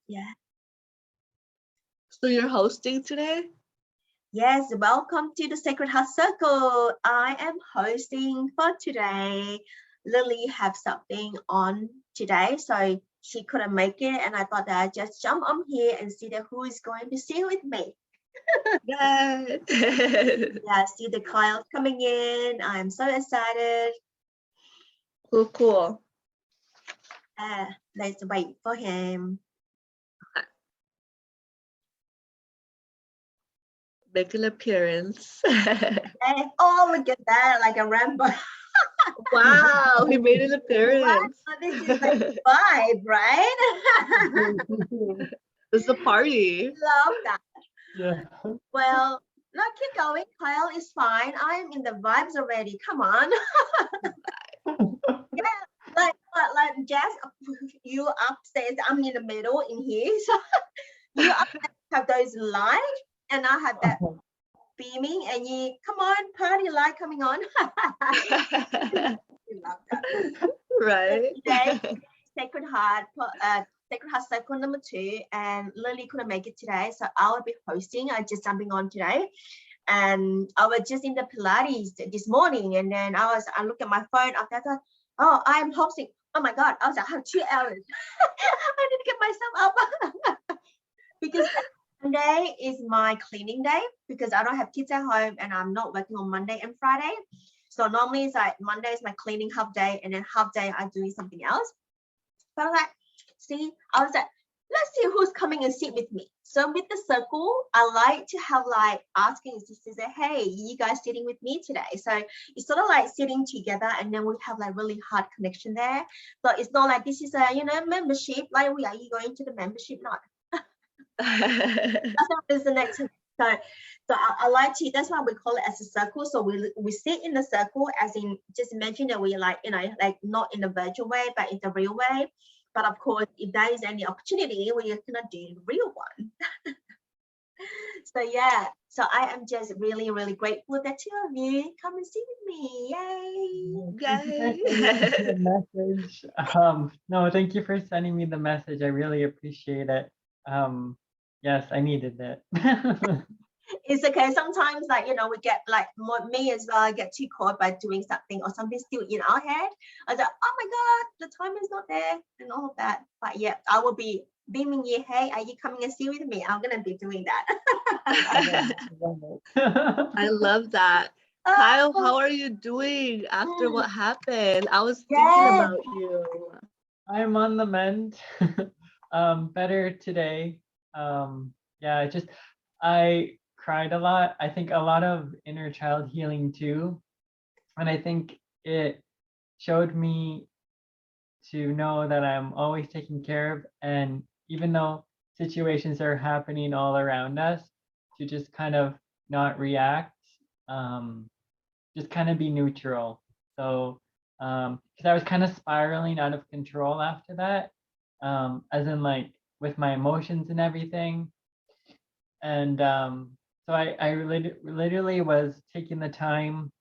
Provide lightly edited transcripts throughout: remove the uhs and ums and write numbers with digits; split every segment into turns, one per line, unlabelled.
Yeah.
So you're hosting today?
Yes, welcome to the Sacred Heart Circle. I am hosting for today. Lily have something on today, so she couldn't make it, and I thought that I'd just jump on here and see that who is going to sing with me.
Yes.
Yeah, see the Kyle coming in. I'm so excited.
Cool.
Let's wait for him.
Make an appearance.
Oh, look at that, like a Rambo.
Wow, he made an
What?
appearance.
So this is like vibe, right?
It's a party.
Love that.
Yeah.
Well, no, keep going. Kyle is fine. I'm in the vibes already. Come on. Yeah, like Jazz, you upstairs, I'm in the middle in here. So you upstairs have those lights, and I have that beaming, and you come on, party light coming on. We love that.
Right.
Today, Sacred Heart, Sacred Heart Circle number 2, and Lily couldn't make it today, so I will be hosting. I'm just jumping on today, and I was just in the Pilates this morning, and then I look at my phone after I thought, oh, I'm hosting. Oh my God, I was like, I have 2 hours. I need to get myself up because Monday is my cleaning day because I don't have kids at home and I'm not working on Monday and Friday. So normally it's like Monday is my cleaning half day and then half day I'm doing something else. But I was like, let's see who's coming and sit with me. So with the circle, I like to have like asking sisters, hey, you guys sitting with me today? So it's sort of like sitting together and then we have like really hard connection there. So it's not like this is a, membership, like are you going to the membership? Not. That's not the next. So I like to, that's why we call it as a circle. So we sit in the circle as in, just imagine that we like, like not in a virtual way, but in the real way. But of course, if there is any opportunity, we are gonna do the real one. So yeah, so I am just really, really grateful that 2 of you come and sit with me. Yay!
Yay.
The message. No, thank you for sending me the message. I really appreciate it. Yes, I needed it.
It's okay. Sometimes, like, we get like me as well. I get too caught by doing something or something still in our head. I was like, oh my God, the time is not there and all of that. But yeah, I will be beaming you. Hey, are you coming and sit with me? I'm gonna be doing that.
I love that. Kyle, how are you doing after what happened? I was thinking about you.
I'm on the mend. Better today. Yeah, I cried a lot. I think a lot of inner child healing too. And I think it showed me to know that I'm always taken care of. And even though situations are happening all around us, to just kind of not react, just kind of be neutral. So, because I was kind of spiraling out of control after that, as in like with my emotions and everything. And so I literally was taking the time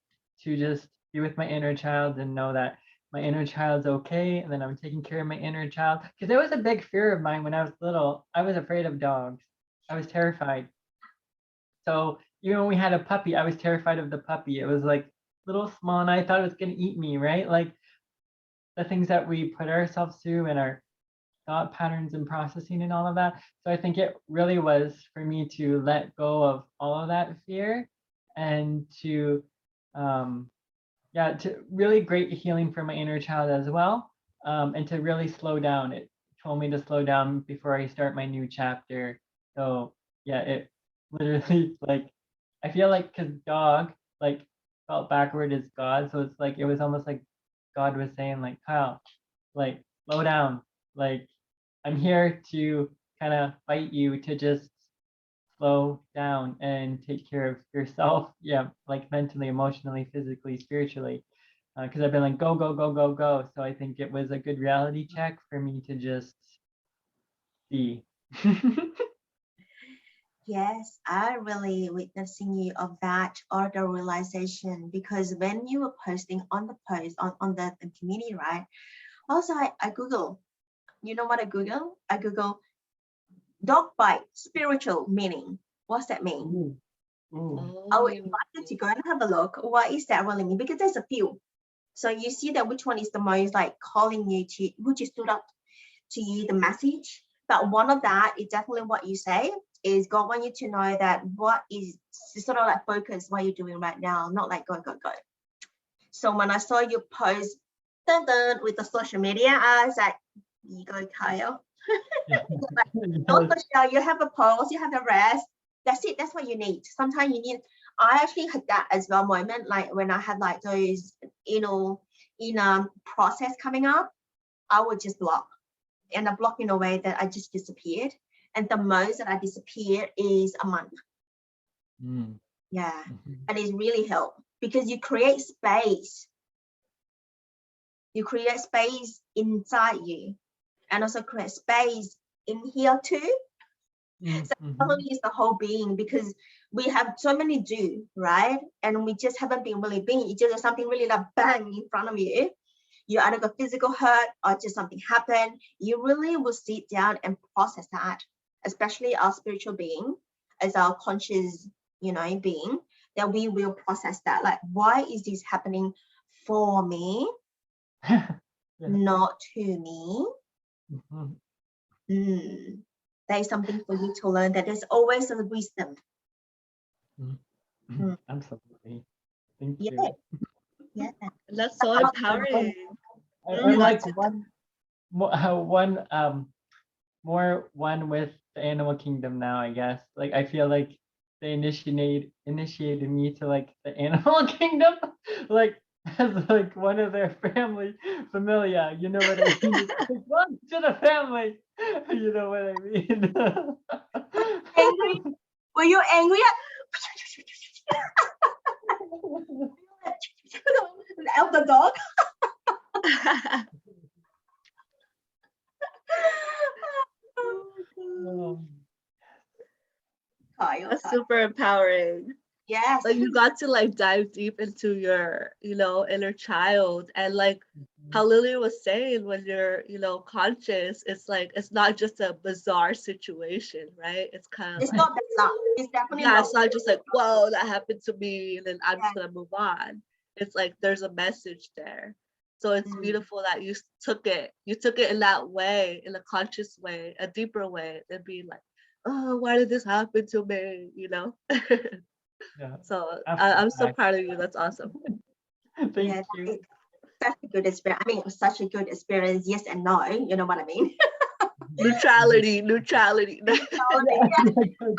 to just be with my inner child and know that my inner child's okay, and then I'm taking care of my inner child. Because it was a big fear of mine when I was little. I was afraid of dogs. I was terrified. So even when we had a puppy, I was terrified of the puppy. It was like little small, and I thought it was gonna eat me, right? Like the things that we put ourselves through and our thought patterns and processing and all of that. So I think it really was for me to let go of all of that fear and to to really great healing for my inner child as well. And to really slow down. It told me to slow down before I start my new chapter. So yeah, it literally like I feel like because dog like felt backward is God. So it's like it was almost like God was saying like Kyle, like slow down. Like I'm here to kind of fight you to just slow down and take care of yourself. Yeah, like mentally, emotionally, physically, spiritually. Because I've been like, go, go, go, go, go. So I think it was a good reality check for me to just be.
Yes, I really witnessing you of that order realization because when you were posting on the post on the community, right? Also, I Google. You know what I Google? I Google Dog bite, spiritual meaning. What's that mean?
Ooh. Ooh.
I will
Oh,
invite you to go and have a look. What is that really mean? Because there's a few. So you see that which one is the most like calling you to, which is stood up to you, the message. But one of that is definitely what you say is God want you to know that what is sort of like focus what you're doing right now, not like go, go, go. So when I saw you post dun, dun, with the social media, I was like, you go, Kyle. Don't push out. You have a pause, you have a rest. That's it. That's what you need. Sometimes you need. I actually had that as well moment, like when I had like those, process coming up, I would just block, and I block in a way that I just disappeared. And the most that I disappeared is a month.
Mm.
Yeah,
Mhm.
and it's really helped because you create space. You create space inside you, and also create space in here too. So not only is the whole being, because we have so many do, right? And we just haven't been really being. It's just something really like bang in front of you. You either got physical hurt or just something happened. You really will sit down and process that, especially our spiritual being, as our conscious, being, that we will process that. Like, why is this happening for me,
Yeah.
not to me?
Mhm.
There is something for you to learn, that there's always a wisdom.
Absolutely. Thank
Yeah,
you.
yeah.
that's so empowering.
I
Mm.
like one with the animal kingdom now, I guess. Like I feel like they initiated me to like the animal kingdom, like as like one of their family familia. You know what I mean? It's like, welcome to the family. You know what I mean?
Angry? Were you angry? Of the dog? Kyle.
That's super empowering.
Yes.
Like you got to like dive deep into your, inner child, and like how Lily was saying, when you're, conscious, it's like it's not just a bizarre situation, right? It's kind of
It's
like,
not that long. It's definitely
yeah,
not.
it's not just like, whoa, that happened to me, and then I'm just
Yeah.
gonna move on. It's like there's a message there. So it's beautiful that you took it in that way, in a conscious way, a deeper way, than being like, oh, why did this happen to me?
Yeah,
So
after
I'm
the
so
fact.
proud of you. That's awesome.
Thank
Yeah,
you.
it's such a good experience. I mean, it was such a good experience. Yes and no. You know what I mean?
Neutrality.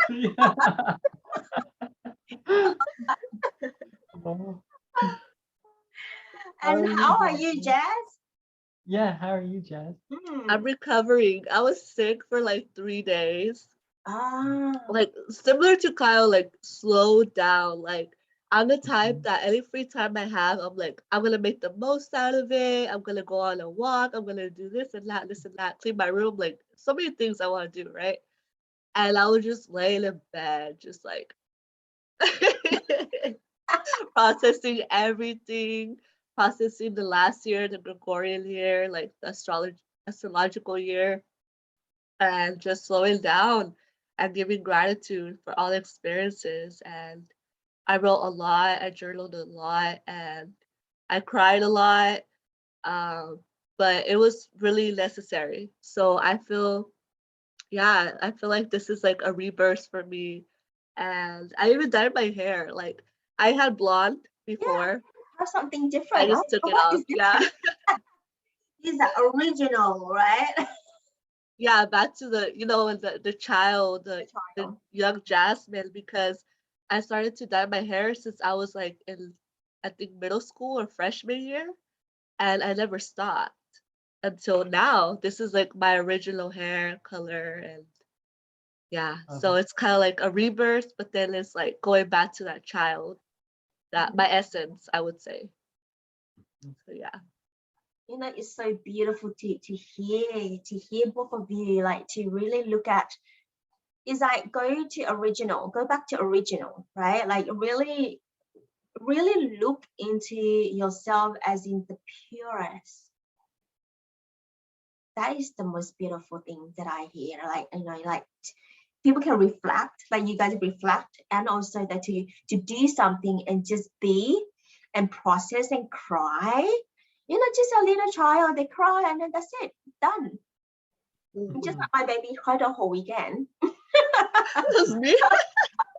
Yeah. Oh,
And how are you,
Jasmine?
Jazz?
Yeah, how are you, Jazz?
I'm recovering. I was sick for like 3 days.
Ah,
Like similar to Kyle, like slow down. Like I'm the type that any free time I have, I'm like, I'm gonna make the most out of it. I'm gonna go on a walk. I'm gonna do this and that, clean my room, like so many things I want to do, right? And I would just lay in bed, just like processing everything, processing the last year, the Gregorian year, like the astrological year, and just slowing down and giving gratitude for all the experiences. And I wrote a lot, I journaled a lot, and I cried a lot. Um, but it was really necessary. So I feel like this is like a rebirth for me. And I even dyed my hair. Like I had blonde
yeah,
before.
have something
I
different.
just
Oh,
took it
what
off.
is this?
Yeah.
These are original, right?
Yeah, back to the child, the young Jasmine, because I started to dye my hair since I was like in, I think, middle school or freshman year, and I never stopped until now. This is like my original hair color, and yeah, so it's kind of like a rebirth, but then it's like going back to that child, that my essence, I would say. So yeah.
It's so beautiful to hear both of you, like to really look at. Is like go back to original, right? Like really look into yourself as in the purest. that is the most beautiful thing that I hear. Like, you know, like people can reflect, like you guys reflect, and also that to do something and just be and process and cry. You know, just a little child, they cry and then that's it, done. Just like my baby cried the whole weekend.
That's me.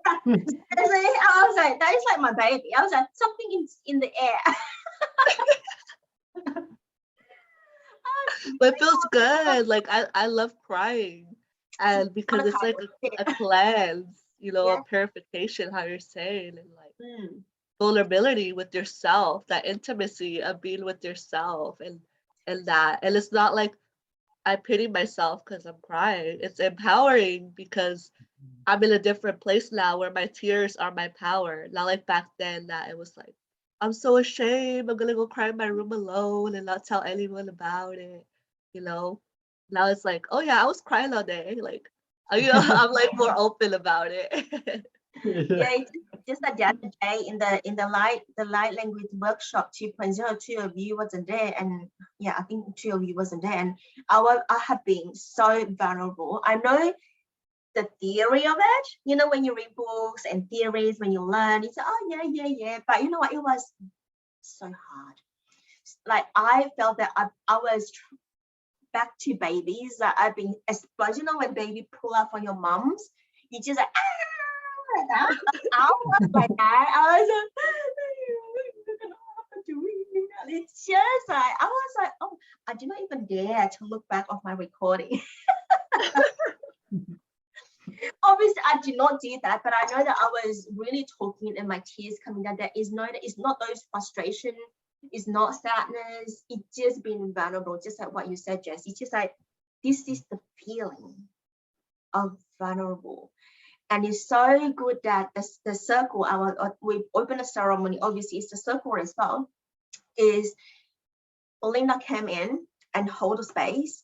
I was like, that is like my baby. I was like, something in the air.
But it feels good. Like I love crying, and because it's like a cleanse, you know,
Yeah.
a purification, how you're saying, and like
Mm.
vulnerability with yourself, that intimacy of being with yourself, and that, and it's not like I pity myself because I'm crying. It's empowering because I'm in a different place now where my tears are my power. Not like back then that it was like, I'm so ashamed. I'm gonna go cry in my room alone and not tell anyone about it. You know? Now it's like, oh yeah, I was crying all day. Like, you know, I'm like more open about it.
Yeah, it's just like the other day in the light language workshop 2.0, two of you wasn't there, and yeah, I think two of you wasn't there, and I have been so vulnerable. I know the theory of it, you know, when you read books and theories, when you learn, it's oh yeah, but you know what, it was so hard. Like I felt that I was back to babies, that I've been exposed. You know, when baby pull up on your mums, you just like like that. I was like that. I was like, it's just like I was like, oh, I did not even dare to look back of my recording. Obviously, I did not do that, but I know that I was really talking and my tears coming down. That is it's not those frustration, it's not sadness. It's just being vulnerable, just like what you said, Jess. It's just like this is the feeling of vulnerable. And it's so good that the circle, we open a ceremony, obviously it's the circle as well, is Belinda came in and hold a space,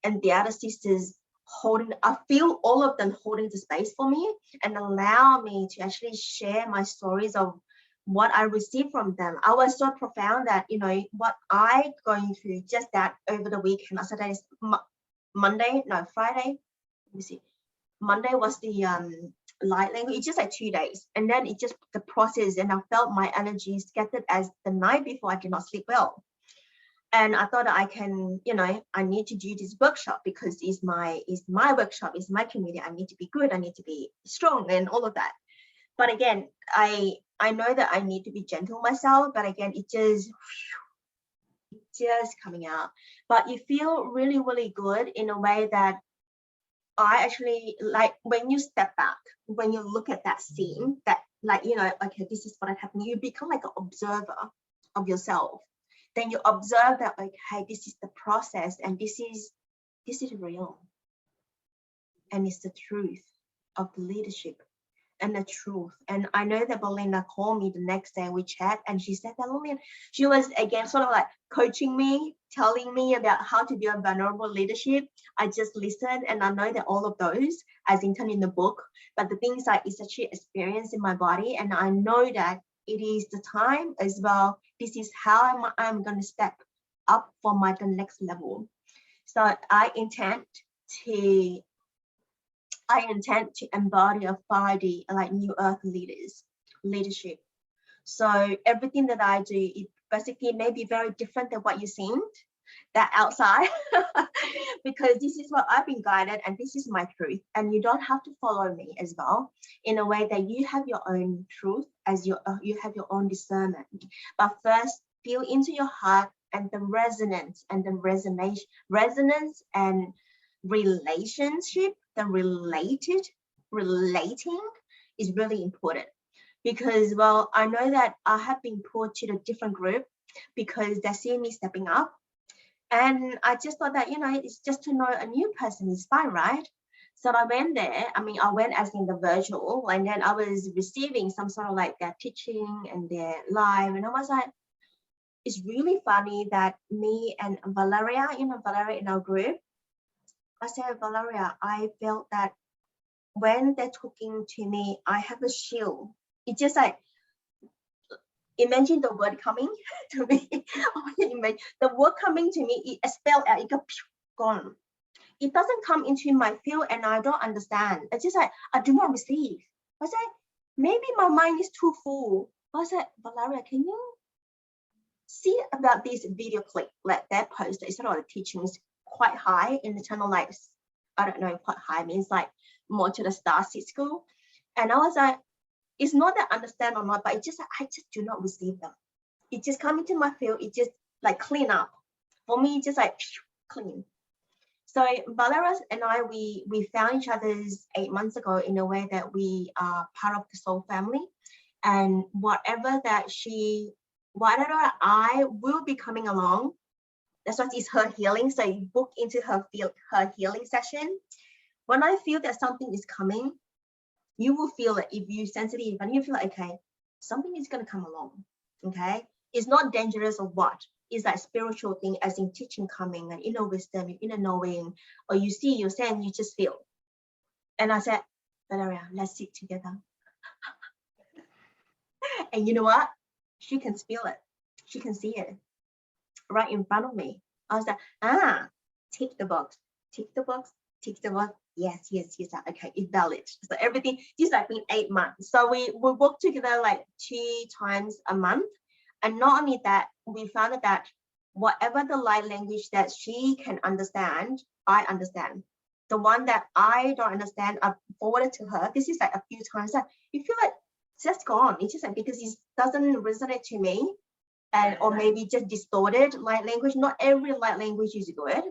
and the other sisters holding, I feel all of them holding the space for me and allow me to actually share my stories of what I received from them. I was so profound that, you know, what I going through, just that over the weekend, I said that is Friday, let me see. Monday was the light language. It's just like 2 days, and then it just the process, and I felt my energy scattered as the night before I did not sleep well, and I thought that I can, you know, I need to do this workshop because it's my workshop, it's my community. I need to be good, I need to be strong, and all of that. But again, I know that I need to be gentle myself. But again, it just coming out. But you feel really, really good in a way that I actually like when you step back, when you look at that scene, that like, you know, okay, this is what happened. You become like an observer of yourself. Then you observe that, like, hey, this is the process, and this is real, and it's the truth of the leadership and the truth. And I know that Belinda called me the next day, we chat, and she said that, Lillian, she was again sort of like coaching me, telling me about how to be a vulnerable leadership. I just listened, and I know that all of those as interned in the book, but the things that is actually experienced in my body, and I know that it is the time as well. This is how I'm going to step up for the next level. So I intend to embody a 5D, like New Earth leadership. So everything that I do, it basically may be very different than what you seen that outside, because this is what I've been guided, and this is my truth. And you don't have to follow me as well, in a way that you have your own truth, as you have your own discernment. But first, feel into your heart and the resonance and the resonance and relationship, the relating is really important. Because, well, I know that I have been pulled to the different group because they see me stepping up. And I just thought that, you know, it's just to know a new person is fine, right? So I went there. I mean, I went as in the virtual, and then I was receiving some sort of like their teaching and their live. And I was like, it's really funny that me and Valeria, you know, Valeria in our group, I said, Valeria, I felt that when they're talking to me, I have a shield. It's just like, imagine the word coming to me. The word coming to me, it spelled out, it goes, gone. It doesn't come into my field and I don't understand. It's just like, I do not receive. I said, maybe my mind is too full. I said, Valeria, can you see about this video clip, like that post? It's not the teachings quite high in the channel, like, I don't know, quite high means like more to the Starseed School. And I was like, it's not that I understand or not, but it's just, I just do not receive them. It just come into my field, it just like clean up. For me, just like clean. So Valeria and I, we found each other's 8 months ago in a way that we are part of the soul family. And whatever I will be coming along, that's what is her healing. So you book into her healing session. When I feel that something is coming, you will feel it. If you're sensitive and you feel like, okay, something is going to come along. Okay, it's not dangerous or what. It's like spiritual thing, as in teaching coming, and inner wisdom, inner knowing, or you see, you sense, you just feel. And I said, Valeria, let's sit together. And you know what? She can feel it. She can see it right in front of me. I was like, tick the box, tick the box, tick the box. Yes. Okay, it's valid. So everything, this has been 8 months. So we work together like 2 times a month. And not only that, we found that whatever the light language that she can understand, I understand. The one that I don't understand, I forwarded to her. This is like a few times that you feel like it's just gone. It's just like, because it doesn't resonate to me, and or maybe just distorted light language. Not every light language is good.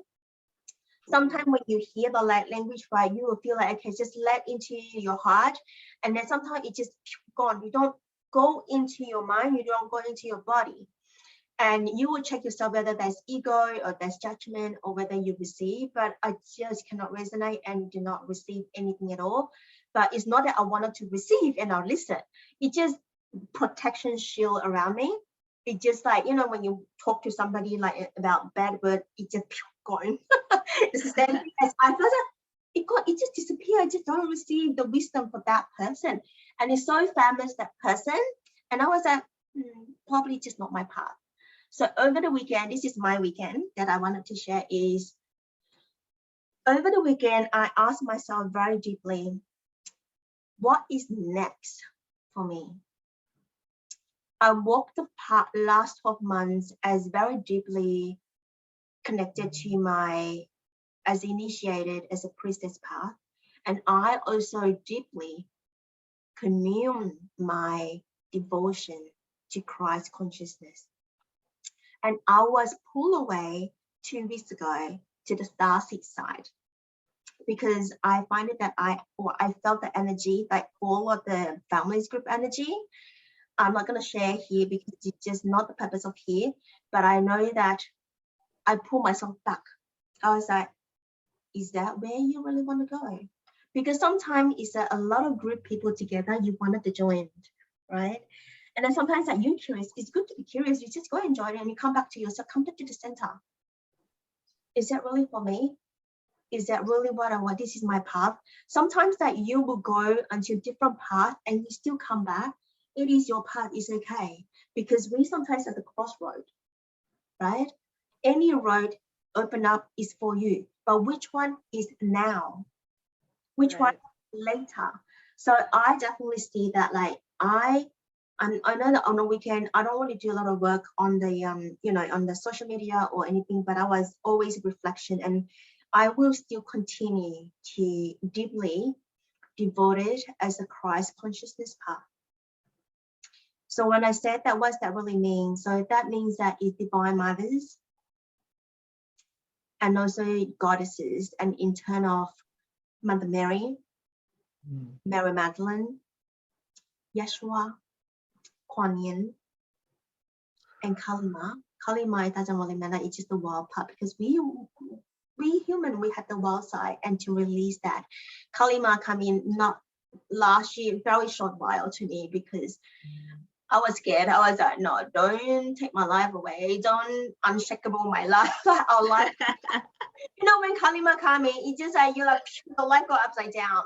Sometimes when you hear the light language, right, you will feel like, okay, just let into your heart. And then sometimes it's just gone. You don't go into your mind, you don't go into your body. And you will check yourself whether there's ego or there's judgment or whether you receive, but I just cannot resonate and do not receive anything at all. But it's not that I wanted to receive and I'll listen. It's just protection shield around me. It's just like, you know, when you talk to somebody like about bad word, it just gone. It's the same thing as I feel like it just disappeared. I just don't receive the wisdom for that person. And it's so famous, that person. And I was like, probably just not my path. So over the weekend, this is my weekend that I wanted to share is, over the weekend, I asked myself very deeply, what is next for me? I walked the path last 12 months as very deeply connected to my, as initiated as a priestess path. And I also deeply commune my devotion to Christ consciousness. And I was pulled away 2 weeks ago to the Starseed side, because I find it that I felt the energy, like all of the families group energy. I'm not going to share here because it's just not the purpose of here, but I know that I pull myself back. I was like, is that where you really want to go? Because sometimes it's a lot of group people together, you wanted to join, right? And then sometimes like, you're curious, it's good to be curious, you just go and join and you come back to yourself, come back to the center. Is that really for me? Is that really what I want? This is my path. Sometimes that you will go onto a different path and you still come back. It is your path, it's okay. Because we sometimes at the crossroad, right? Any road open up is for you, but which one is now? Which one later? So I definitely see that, like, I know that on the weekend, I don't want to do a lot of work on the, you know, on the social media or anything, but I was always reflection, and I will still continue to deeply devoted as a Christ consciousness path. So when I said that, what does that really mean? So that means that it's divine mothers and also goddesses, and in turn of Mother Mary, Mary Magdalene, Yeshua, Kuan Yin, and Kalima. Kalima, it doesn't really matter, it's just the wild part, because we human, we have the wild side, and to release that. Kalima come in not last year, very short while to me, because I was scared. I was like, no, don't take my life away. Don't unshakable my life, our life. You know, when Kalima come in, it's just like, you're like, the life go upside down.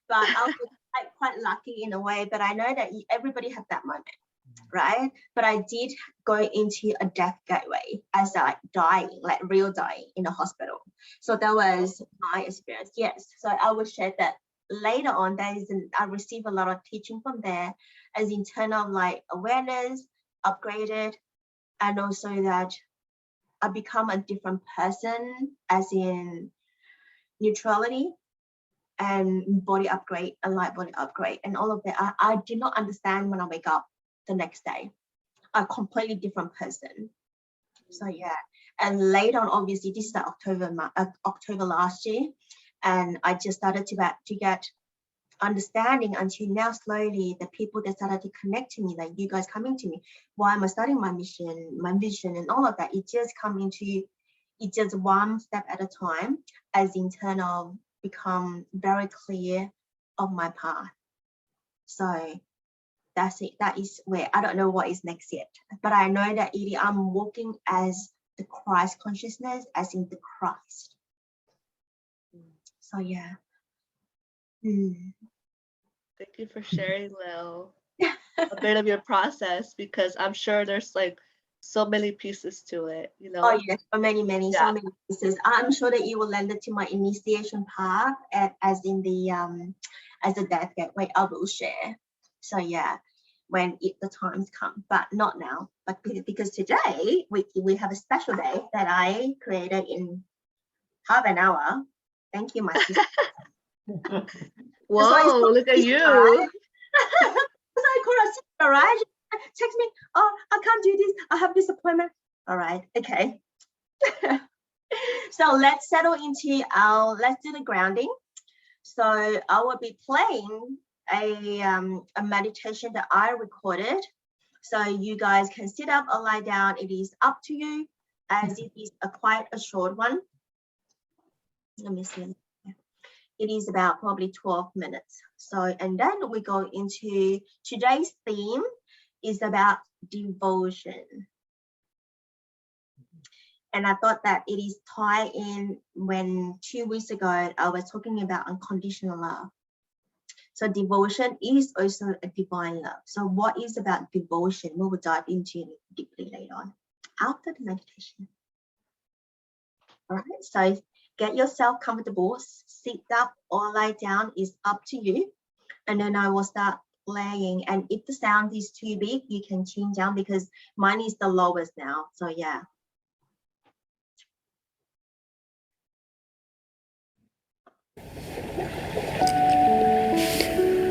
But I was like quite lucky in a way, but I know that everybody have that moment. right? But I did go into a death gateway as like dying, like real dying in a hospital. So that was my experience. Yes. So I will share that later on. I received a lot of teaching from there, as in terms of like awareness, upgraded, and also that I become a different person, as in neutrality and body upgrade, and light body upgrade, and all of that. I did not understand when I wake up the next day. A completely different person. So yeah, and later on, obviously, this is like October last year, and I just started to get understanding until now. Slowly, the people that started to connect to me, like you guys coming to me, why am I starting my mission, my vision, and all of that? It just come into it just one step at a time, as in turn of become very clear of my path. So that's it. That is where I don't know what is next yet, but I know that I'm walking as the Christ consciousness, as in the Christ. So yeah.
Thank you for sharing, Lil, a bit of your process, because I'm sure there's like so many pieces to it, you know?
Oh yes, so many
Yeah.
pieces. I'm sure that you will land it to my initiation path, as in the as the death gateway. I will share. So yeah, when the times come, but not now. But because today we have a special day that I created in half an hour. Thank you, my sister.
Whoa, look at you.
Right? So I call her sister, right? She text me, oh, I can't do this. I have this appointment. All right, okay. So let's settle into let's do the grounding. So I will be playing a meditation that I recorded. So you guys can sit up or lie down. It is up to you, as it is quite a short one. Let me see. It is about probably 12 minutes. So, and then we go into today's theme is about devotion. And I thought that it is tied in when 2 weeks ago I was talking about unconditional love. So devotion is also a divine love. So what is about devotion? We will dive into it deeply later on after the meditation. All right, so get yourself comfortable, sit up or lie down is up to you. And then I will start playing. And if the sound is too big, you can tune down, because mine is the lowest now. So yeah.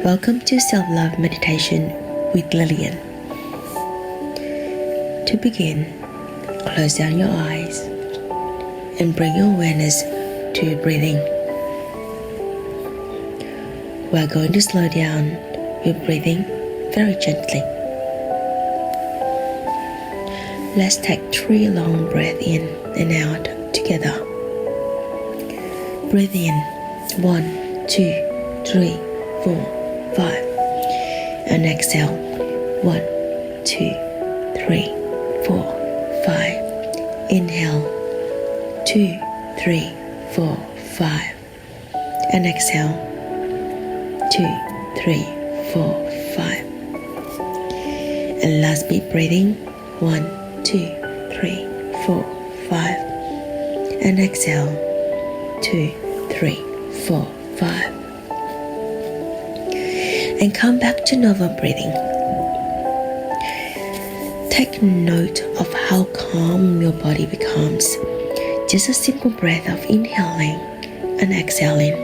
Welcome to Self-Love Meditation with Lillian. To begin, close down your eyes and bring your awareness to your breathing. We're going to slow down your breathing very gently. Let's take 3 long breaths in and out together. Breathe in 1, 2, 3, 4, 5, and exhale 1, 2, 3, 4, 5. Inhale 2, 3, 4, 5, and exhale 2, 3, 4, 5. And last bit breathing 1, 2, 3, 4, 5, and exhale 2, 3, 4, 5. And come back to normal breathing. Take note of how calm your body becomes. Just a simple breath of inhaling and exhaling.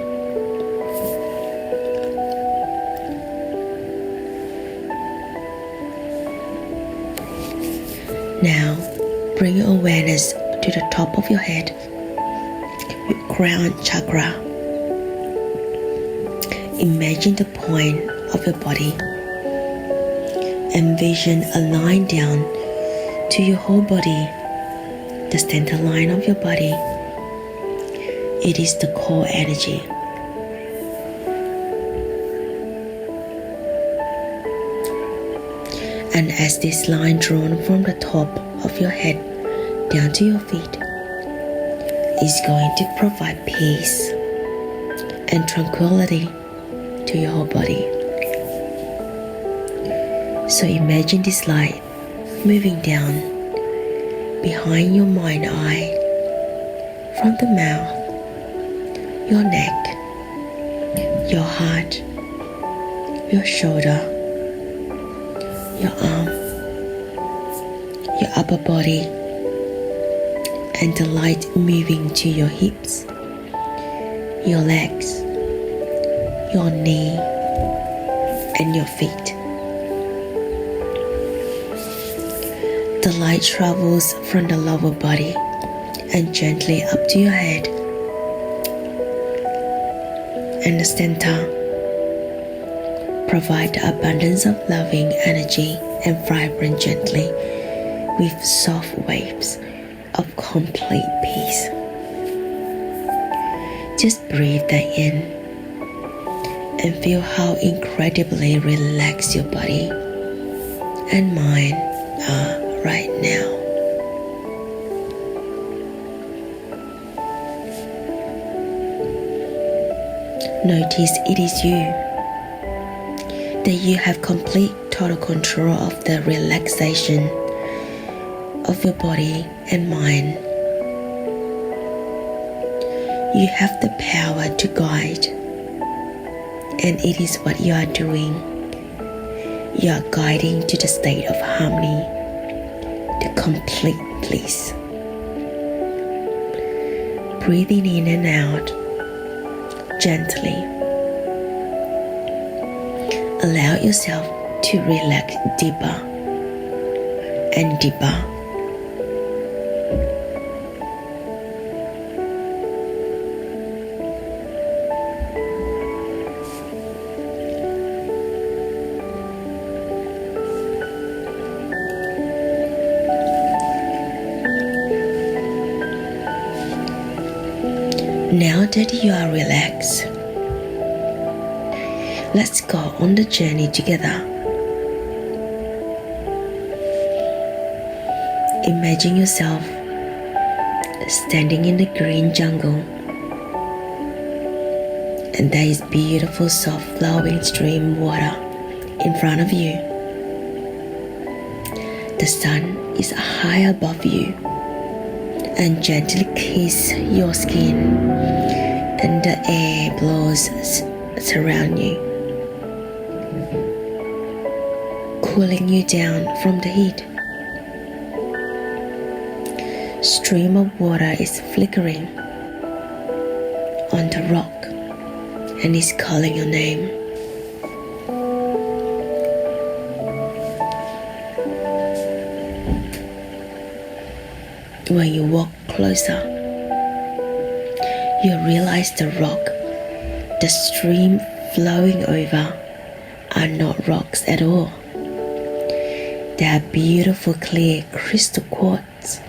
Now, bring your awareness to the top of your head, your crown chakra. Imagine the point of your body. Envision a line down to your whole body, the center line of your body. It is the core energy. And as this line drawn from the top of your head down to your feet is going to provide peace and tranquility to your whole body. So imagine this light moving down behind your mind eye, from the mouth, your neck, your heart, your shoulder, your arm, your upper body, and the light moving to your hips, your legs, your knee, and your feet. The light travels from the lower body and gently up to your head and the center. Provide the abundance of loving energy and vibrant gently with soft waves of complete peace. Just breathe that in and feel how incredibly relaxed your body and mind are right now. Notice it is you, that you have complete total control of the relaxation of your body and mind. You have the power to guide, and it is what you are doing. You are guiding to the state of harmony, the complete bliss. Breathing in and out gently. Allow yourself to relax deeper and deeper. Now that you are relaxed, let's go on the journey together. Imagine yourself standing in the green jungle, and there is beautiful soft flowing stream water in front of you. The sun is high above you and gently kisses your skin, and the air blows around you, cooling you down from the heat. Stream of water is flickering on the rock and is calling your name. When you walk closer, you realize the rock, the stream flowing over, are not rocks at all. They are beautiful, clear crystal quartz.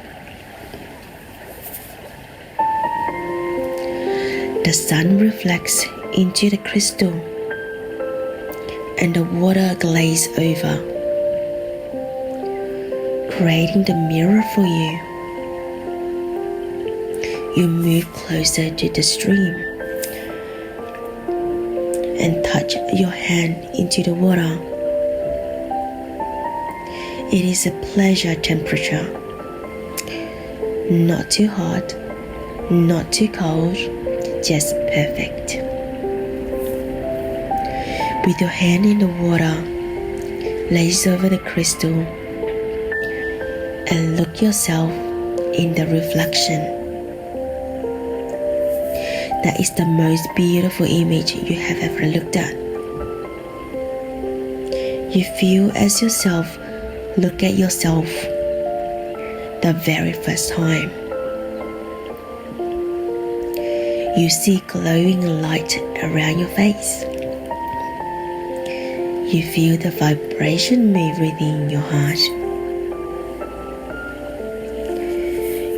The sun reflects into the crystal, and the water glazes over, creating the mirror for you. You move closer to the stream and touch your hand into the water. It is a pleasure temperature, not too hot, not too cold, just perfect. With your hand in the water, lace over the crystal and look yourself in the reflection. That is the most beautiful image you have ever looked at. You feel as yourself look at yourself the very first time. You see glowing light around your face. You feel the vibration move within your heart.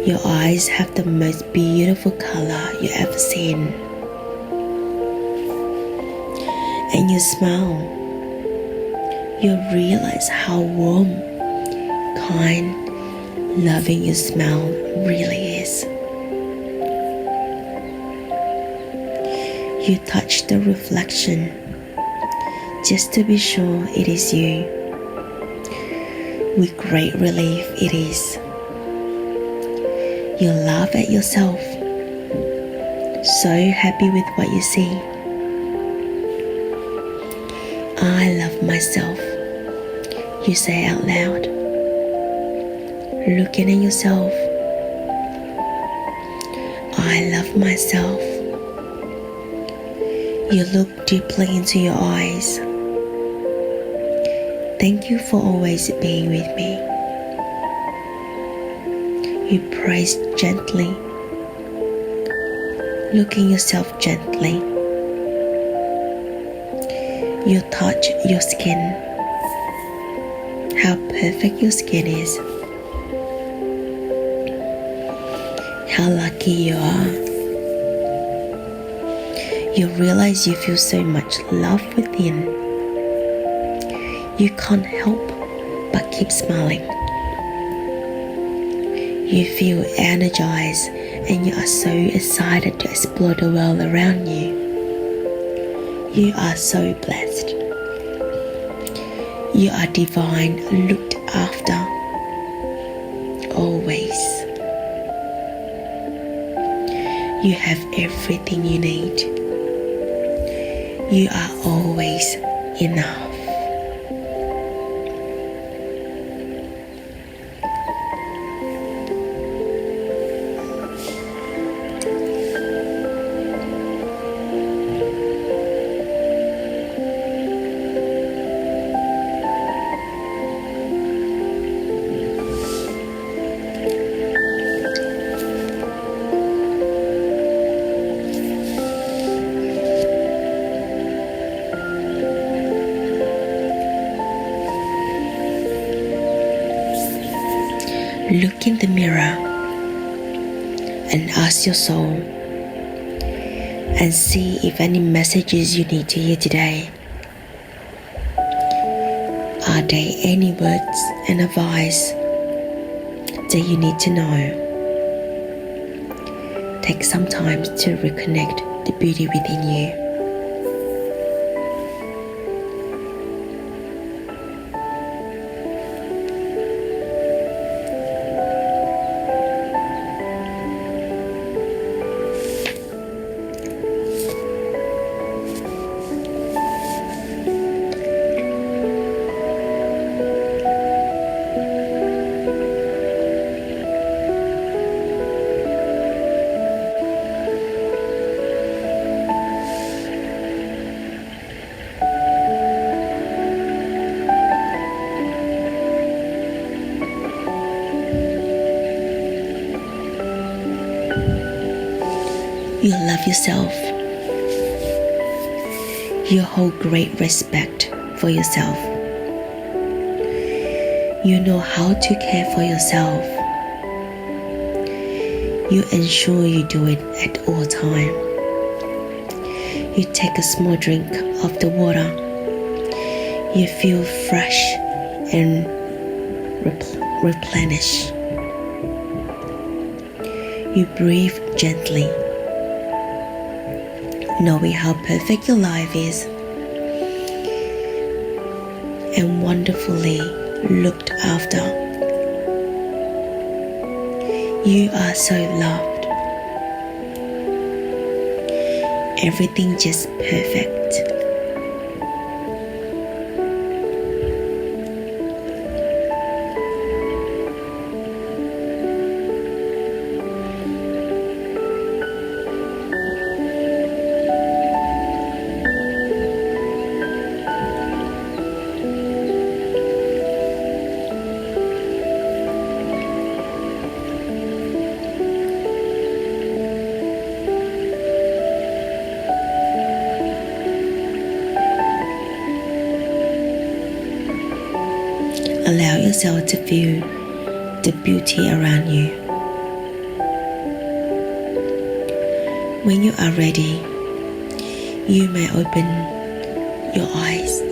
Your eyes have the most beautiful color you ever seen. And you smile. You realize how warm, kind, loving your smile really is. You touch the reflection just to be sure it is you. with great relief it is. You laugh at yourself, so happy with what you see. I love myself, you say out loud, looking at yourself. I love myself. You look deeply into your eyes. Thank you for always being with me. You praise gently, looking yourself gently. You touch your skin, how perfect your skin is, how lucky you are. You realize you feel so much love within. You can't help but keep smiling. You feel energized and you are so excited to explore the world around you. You are so blessed. You are divine, looked after, always. You have everything you need. You are always enough. Look in the mirror and ask your soul and see if any messages you need to hear today. Are there any words and advice that you need to know? Take some time to reconnect the beauty within you. You love yourself. You hold great respect for yourself. You know how to care for yourself. You ensure you do it at all times. You take a small drink of the water. You feel fresh and replenished. You breathe gently, knowing how perfect your life is and wonderfully looked after. You are so loved. Everything just perfect. Allow yourself to feel the beauty around you. When you are ready, you may open your eyes.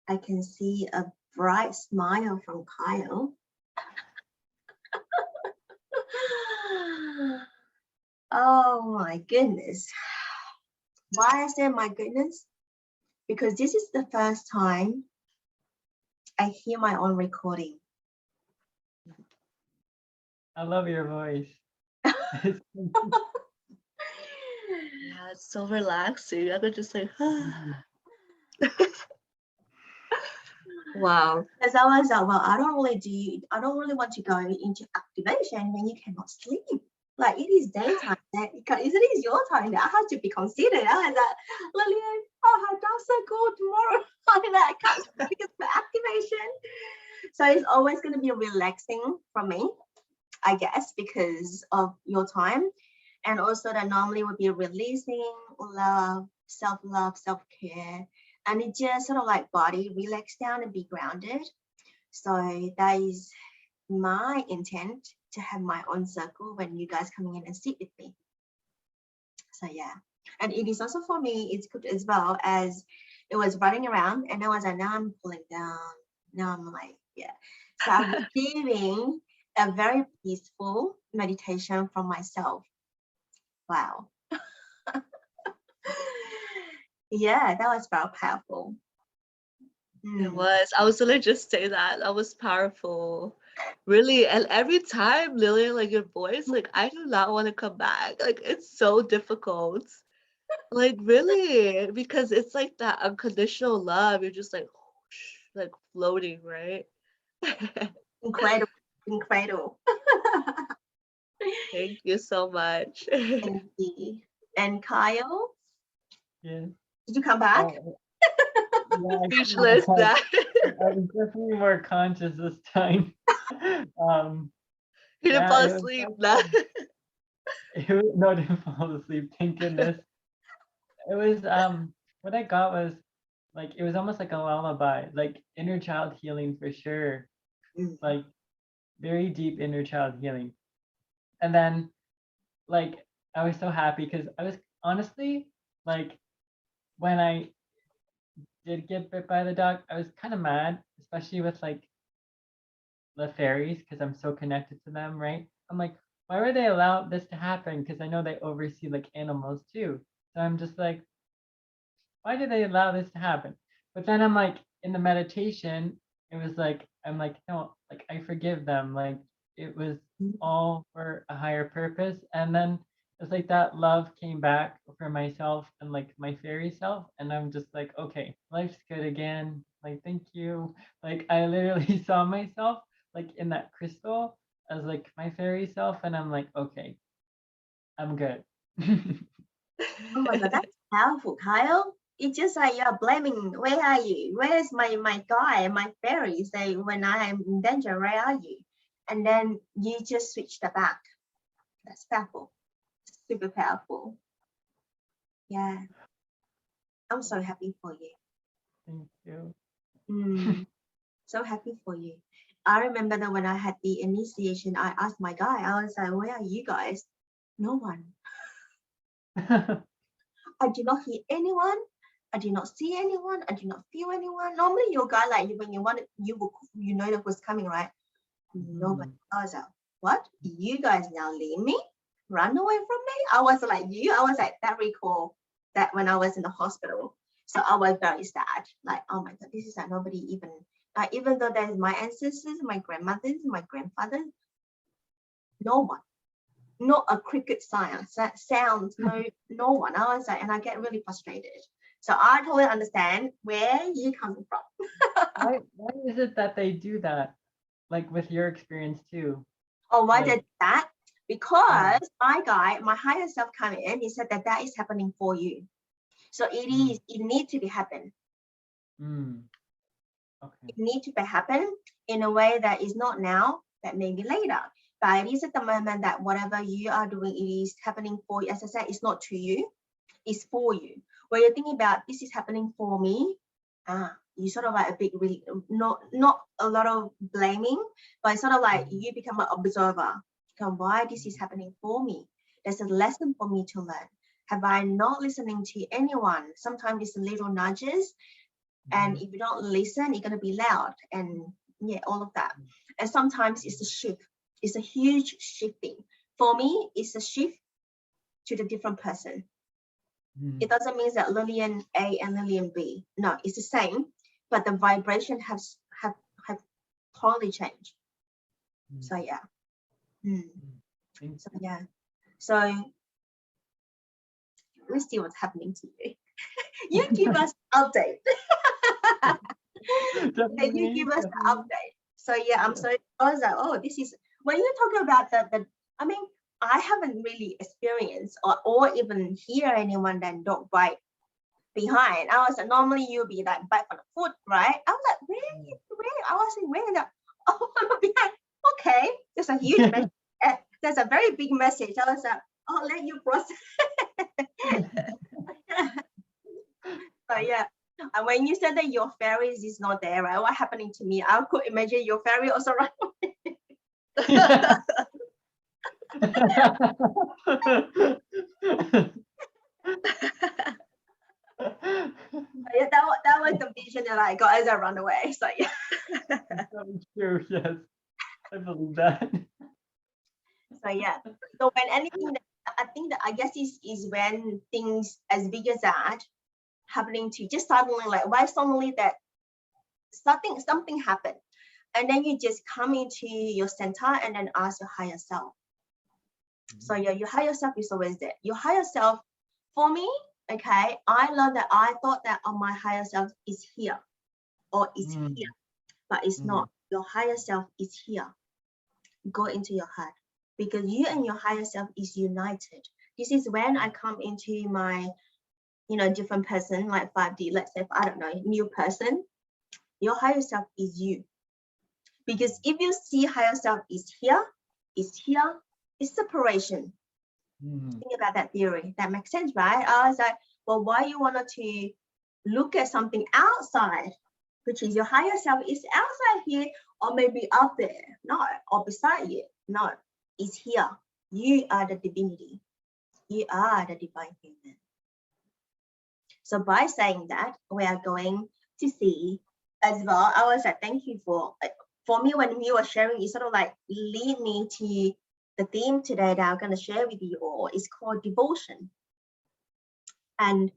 I can see a bright smile from Kyle. Oh my goodness. Why I say my goodness? Because this is the first time I hear my own recording.
I love your voice. It's-
Yeah, it's so relaxing. I could just say, wow.
Because I was like, well, I don't really want to go into activation when you cannot sleep. Like it is daytime, it is your time. That has to be considered. I was like, Lillian, oh, that's so cool tomorrow. I can't sleep because of activation. So it's always going to be relaxing for me, I guess, because of your time. And also that normally would be releasing love, self-love, self-care. And it just sort of like body relax down and be grounded. So that is my intent, to have my own circle when you guys coming in and sit with me. So yeah, and it is also for me, it's good as well, as it was running around and I was like, now I'm pulling down, now I'm like, yeah. So I'm receiving a very peaceful meditation from myself. Wow. Yeah, that was very powerful.
It was. I was gonna just say that. That was powerful. Really. And every time, Lillian, like your voice, like I do not want to come back. Like it's so difficult. Like really, because it's like that unconditional love. You're just like, like floating, right?
Incredible, incredible.
Thank you so much.
Thank you. And Kyle,
yeah.
did you come back?
Yeah,
Speechless. That
I was definitely more conscious this time.
you didn't
Yeah,
fall
it was
asleep.
so
That
It was, no, I didn't fall asleep. Thank goodness. It was what I got was like it was almost like a lullaby, like inner child healing for sure.
Mm.
Like very deep inner child healing. And then like I was so happy because I was honestly like when I did get bit by the dog, I was kind of mad, especially with like the fairies because I'm so connected to them, right? I'm like, why would they allow this to happen? Because I know they oversee like animals too. So I'm just like, why did they allow this to happen? But then I'm like, in the meditation, it was like, I'm like, no, like I forgive them. Like it was all for a higher purpose. And then it's like that love came back for myself and like my fairy self. And I'm just like, okay, life's good again. Like, thank you. Like I literally saw myself like in that crystal as like my fairy self. And I'm like, okay, I'm good.
Oh my God, that's powerful, Kyle. It's just like you're blaming, where are you? Where's my guy, my fairy? Say, when I am in danger, where are you? And then you just switch the back. That's powerful. Super powerful. Yeah. I'm so happy for you.
Thank you.
So happy for you. I remember that when I had the initiation, I asked my guy, I was like, where are you guys? No one. I did not hear anyone. I did not see anyone. I did not feel anyone. Normally, your guy, like when you want it, you know that was coming, right? Nobody. I was like, what? You guys now leave me? Run away from me? I was like you. I was like that recall that when I was in the hospital. So I was very sad. Like, oh my God, this is like nobody even. Even though there's my ancestors, my grandmothers, my grandfathers, no one. Not a cricket sound, no one. I was like, and I get really frustrated. So I totally understand where you're coming from.
Why is it that they do that? Like with your experience too?
Oh, why
Like-
did that? Because my guy, my higher self came in, he said that is happening for you. So it needs to be happen.
Okay.
It needs to be happen in a way that is not now, that maybe later. But it is at the moment that whatever you are doing, it is happening for you. As I said, it's not to you, it's for you. When you're thinking about this is happening for me, you sort of like a big, not a lot of blaming, but it's sort of like you become an observer. Why this is happening for me? There's a lesson for me to learn. Have I not listening to anyone? Sometimes it's little nudges And if you don't listen, you're going to be loud, and yeah, all of that. And sometimes it's a shift. It's a huge shifting. For me, it's a shift to the different person. It doesn't mean that Lillian A and Lillian B. No, it's the same, but the vibration have totally changed. So yeah. So yeah. So let's see what's happening to you. You give us update. You give us the update. So yeah, I'm sorry. I was like, oh, this is when you talk about the I mean, I haven't really experienced or even hear anyone that dog bite behind. I was like, normally you'll be like bite on the foot, right? I was like, where? I was like, where? Oh, behind. Okay, there's a huge message. There's a very big message. I was like, oh, let you process. So yeah. And when you said that your fairies is not there, right? What happening to me? I could imagine your fairy also run away. Yeah, that was the vision that I got as I run away. So yeah.
That's true. Yes, I believe that.
So yeah. So when anything that I think that I guess is when things as big as that happening to you, just suddenly like why suddenly that something happened, and then you just come into your center and then ask your higher self. So yeah, your higher self is always there. Your higher self, for me, okay, I learned that I thought that my higher self is here or is here, but it's not. Your higher self is here. Go into your heart, because you and your higher self is united. This is when I come into my, different person, like 5D, let's say, I don't know, new person. Your higher self is you. Because if you see higher self is here, it's separation. Think about that theory. That makes sense, right? I was like, well, why you wanted to look at something outside, which is your higher self is outside here, or maybe up there, no, or beside you, no, it's here. You are the divinity. You are the divine human. So by saying that, we are going to see as well. I was like, thank you for me when you were sharing, you sort of like lead me to the theme today that I'm going to share with you all. Is called devotion, and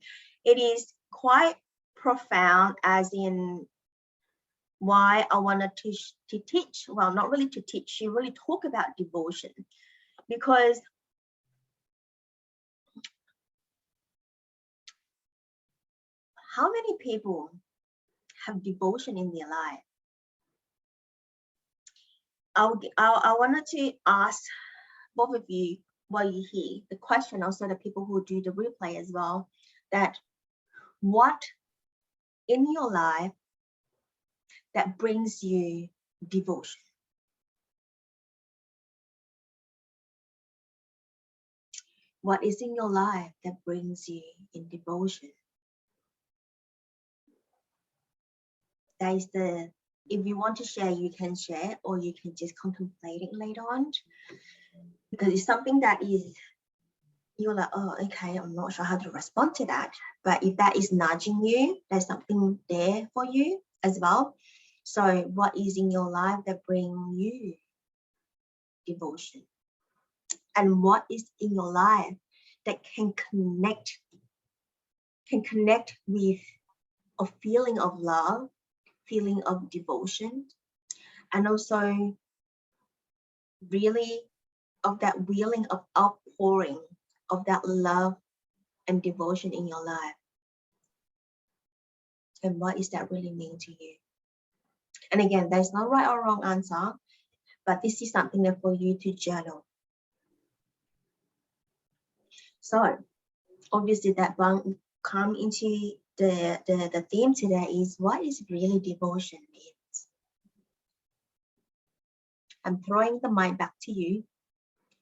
it is quite profound, as in why I wanted to teach. Well, not really to teach, you really talk about devotion, because how many people have devotion in their life? I wanted to ask both of you while you're here the question, also the people who do the replay as well, that what in your life that brings you devotion? What is in your life that brings you in devotion? That is if you want to share, you can share, or you can just contemplate it later on, because it's something that is, you're like, oh, okay, I'm not sure how to respond to that. But if that is nudging you, there's something there for you as well. So what is in your life that brings you devotion? And what is in your life that can connect with a feeling of love, feeling of devotion, and also really of that feeling of outpouring of that love and devotion in your life? And what does that really mean to you? And again, there's no right or wrong answer, but this is something that for you to journal. So obviously that one come into the theme today is what is really devotion means. I'm throwing the mic back to you.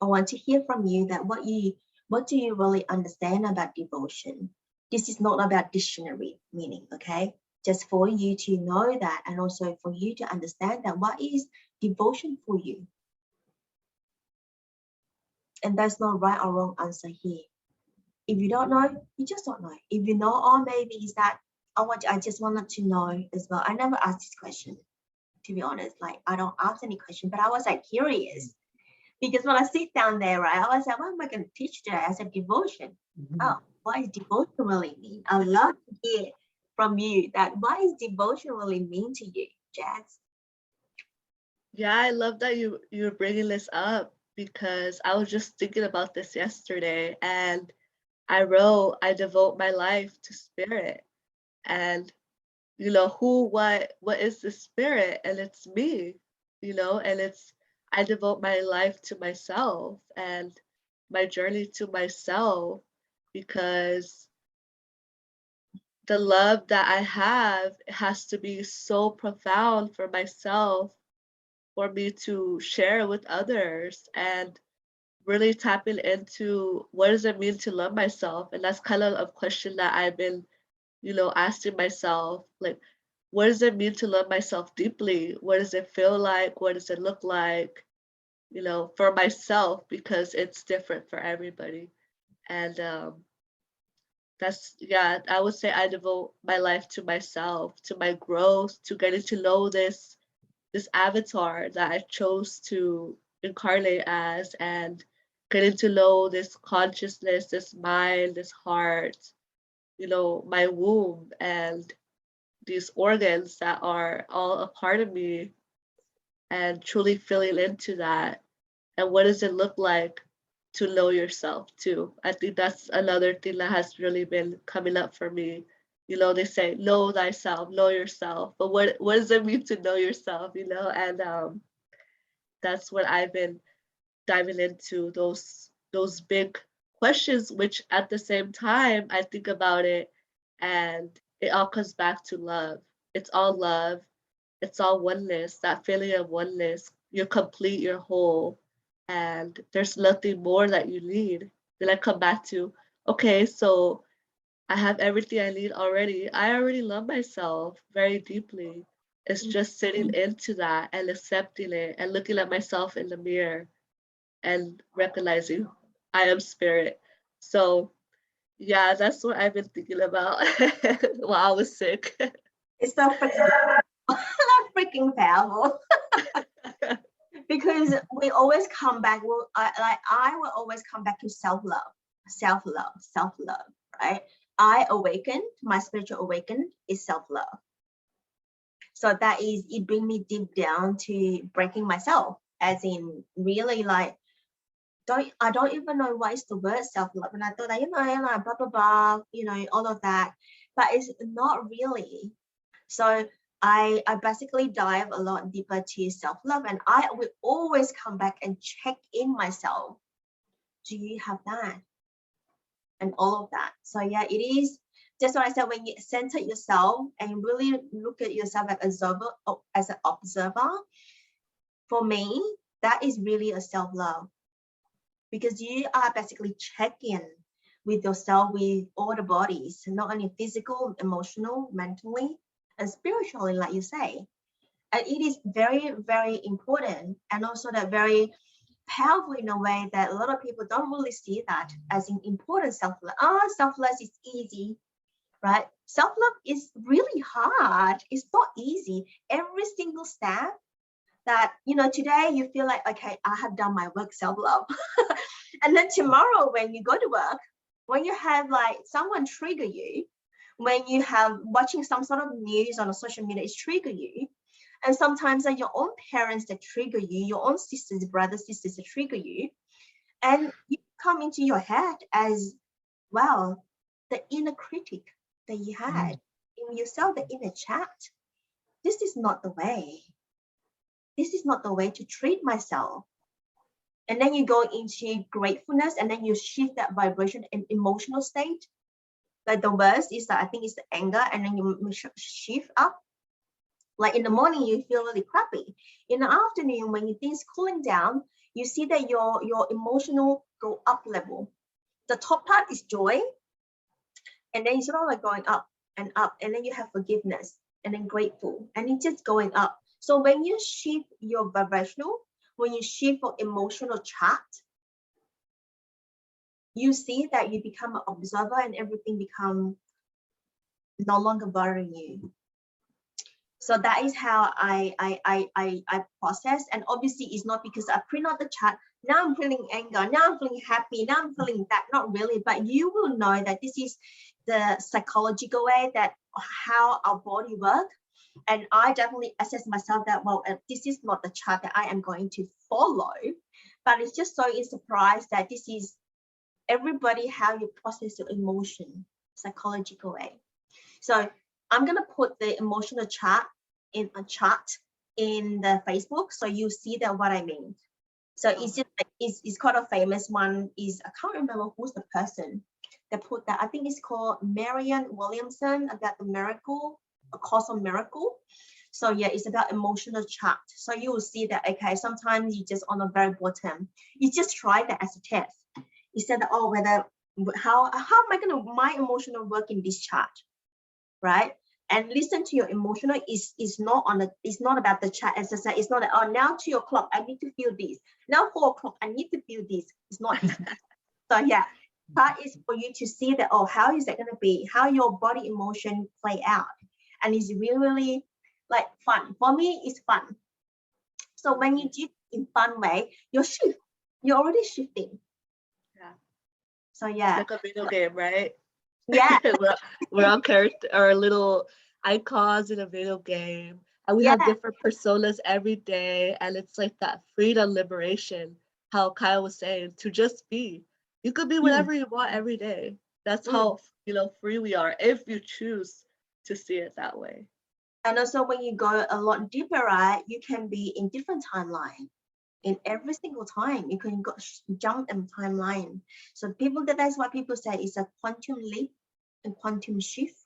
I want to hear from you that what do you really understand about devotion? This is not about dictionary meaning, okay? Just for you to know that, and also for you to understand that what is devotion for you. And there's no right or wrong answer here. If you don't know, you just don't know. If you know, or maybe is that I just wanted to know as well. I never asked this question, to be honest. Like, I don't ask any question, but I was like curious because when I sit down there, right, I was like, what am I going to teach today? I said devotion. Oh, what does devotion really mean? I would love to hear from you that what does devotion really mean to you, Jazz?
Yeah, I love that you're bringing this up because I was just thinking about this yesterday, and I wrote, I devote my life to spirit. And what is the spirit? And it's me, and it's, I devote my life to myself and my journey to myself, because the love that I have has to be so profound for myself for me to share with others, and really tapping into what does it mean to love myself. And that's kind of a question that I've been, asking myself, like, what does it mean to love myself deeply? What does it feel like? What does it look like? For myself, because it's different for everybody. And yeah, I would say I devote my life to myself, to my growth, to getting to know this avatar that I chose to incarnate as, and getting to know this consciousness, this mind, this heart, my womb, and these organs that are all a part of me, and truly feeling into that. And what does it look like to know yourself too? I think that's another thing that has really been coming up for me. They say know thyself, know yourself, but what does it mean to know yourself? And that's what I've been diving into, those big questions, which at the same time I think about it, and it all comes back to love. It's all love. It's all oneness, that feeling of oneness. You're complete, you're whole, and there's nothing more that you need. Then I come back to, okay, so I have everything I need already. I already love myself very deeply. It's just sitting into that and accepting it and looking at myself in the mirror and recognizing I am spirit. So yeah, that's what I've been thinking about while I was sick.
It's so freaking powerful. Because we always come back. Well, I will always come back to self-love, right? I awakened, my spiritual awakened is self-love. So that is, it brings me deep down to breaking myself, as in really like, I don't even know what is the word self-love. And I thought that, blah, blah, blah, all of that, but it's not really. So I basically dive a lot deeper to self-love, and I will always come back and check in myself. Do you have that? And all of that. So yeah, it is just what I said, when you center yourself and really look at yourself as an observer, for me, that is really a self-love, because you are basically checking with yourself, with all the bodies, not only physical, emotional, mentally, and spiritually, like you say. And it is very, very important, and also that very powerful in a way that a lot of people don't really see that as an important self-love. Self-love is easy, right? Self-love is really hard. It's not easy. Every single step that, today you feel like, okay, I have done my work, self-love. And then tomorrow when you go to work, when you have like someone trigger you, when you have watching some sort of news on a social media, it trigger you. And sometimes your own parents that trigger you, your own sisters, brothers, sisters that trigger you. And you come into your head as, well, the inner critic that you had in yourself, the inner chat. This is not the way. This is not the way to treat myself. And then you go into gratefulness, and then you shift that vibration and emotional state. Like the worst is that I think it's the anger, and then you shift up. Like in the morning, you feel really crappy. In the afternoon, when things cooling down, you see that your emotional go up level. The top part is joy, and then it's sort of like going up, and then you have forgiveness, and then grateful, and it's just going up. So when you shift your vibrational, when you shift your emotional chart, you see that you become an observer, and everything become no longer bothering you. So that is how I process. And obviously it's not because I print out the chart, now I'm feeling anger, now I'm feeling happy, now I'm feeling that, not really, but you will know that this is the psychological way that how our body works. And I definitely assess myself that, well, this is not the chart that I am going to follow, but it's just so in surprise that this is everybody how you process your emotion, psychological way. So I'm gonna put the emotional chart in a chart in the Facebook, so you see that what I mean. So it's just like, it's quite a famous one. Is I can't remember who's the person that put that. I think it's called Marianne Williamson about the miracle, A Course of Miracle. So yeah, it's about emotional chart. So you will see that, okay, sometimes you just on the very bottom, you just try that as a test. You said, oh, whether how am I gonna my emotional work in this chart, right? And listen to your emotional is not on the, it's not about the chart. As I said, it's not that, oh, now 2 o'clock I need to feel this, now 4 o'clock I need to feel this. It's not. So yeah, part is for you to see that, oh, how is that going to be, how your body emotion play out. And it's really like fun. For me, it's fun. So when you do in fun way, you're already shifting.
Yeah.
So yeah.
It's like a video game, right?
Yeah.
we're all character or little icons in a video game, and we have
Yeah.
different personas every day, and it's like that freedom, liberation, how Kyle was saying, to just be. You could be whatever you want every day. That's how, you know, free we are if you choose to see it that way.
And also when you go a lot deeper, right, you can be in different timeline. In every single time, you can go jump in timeline. So that's why people say it's a quantum leap and quantum shift.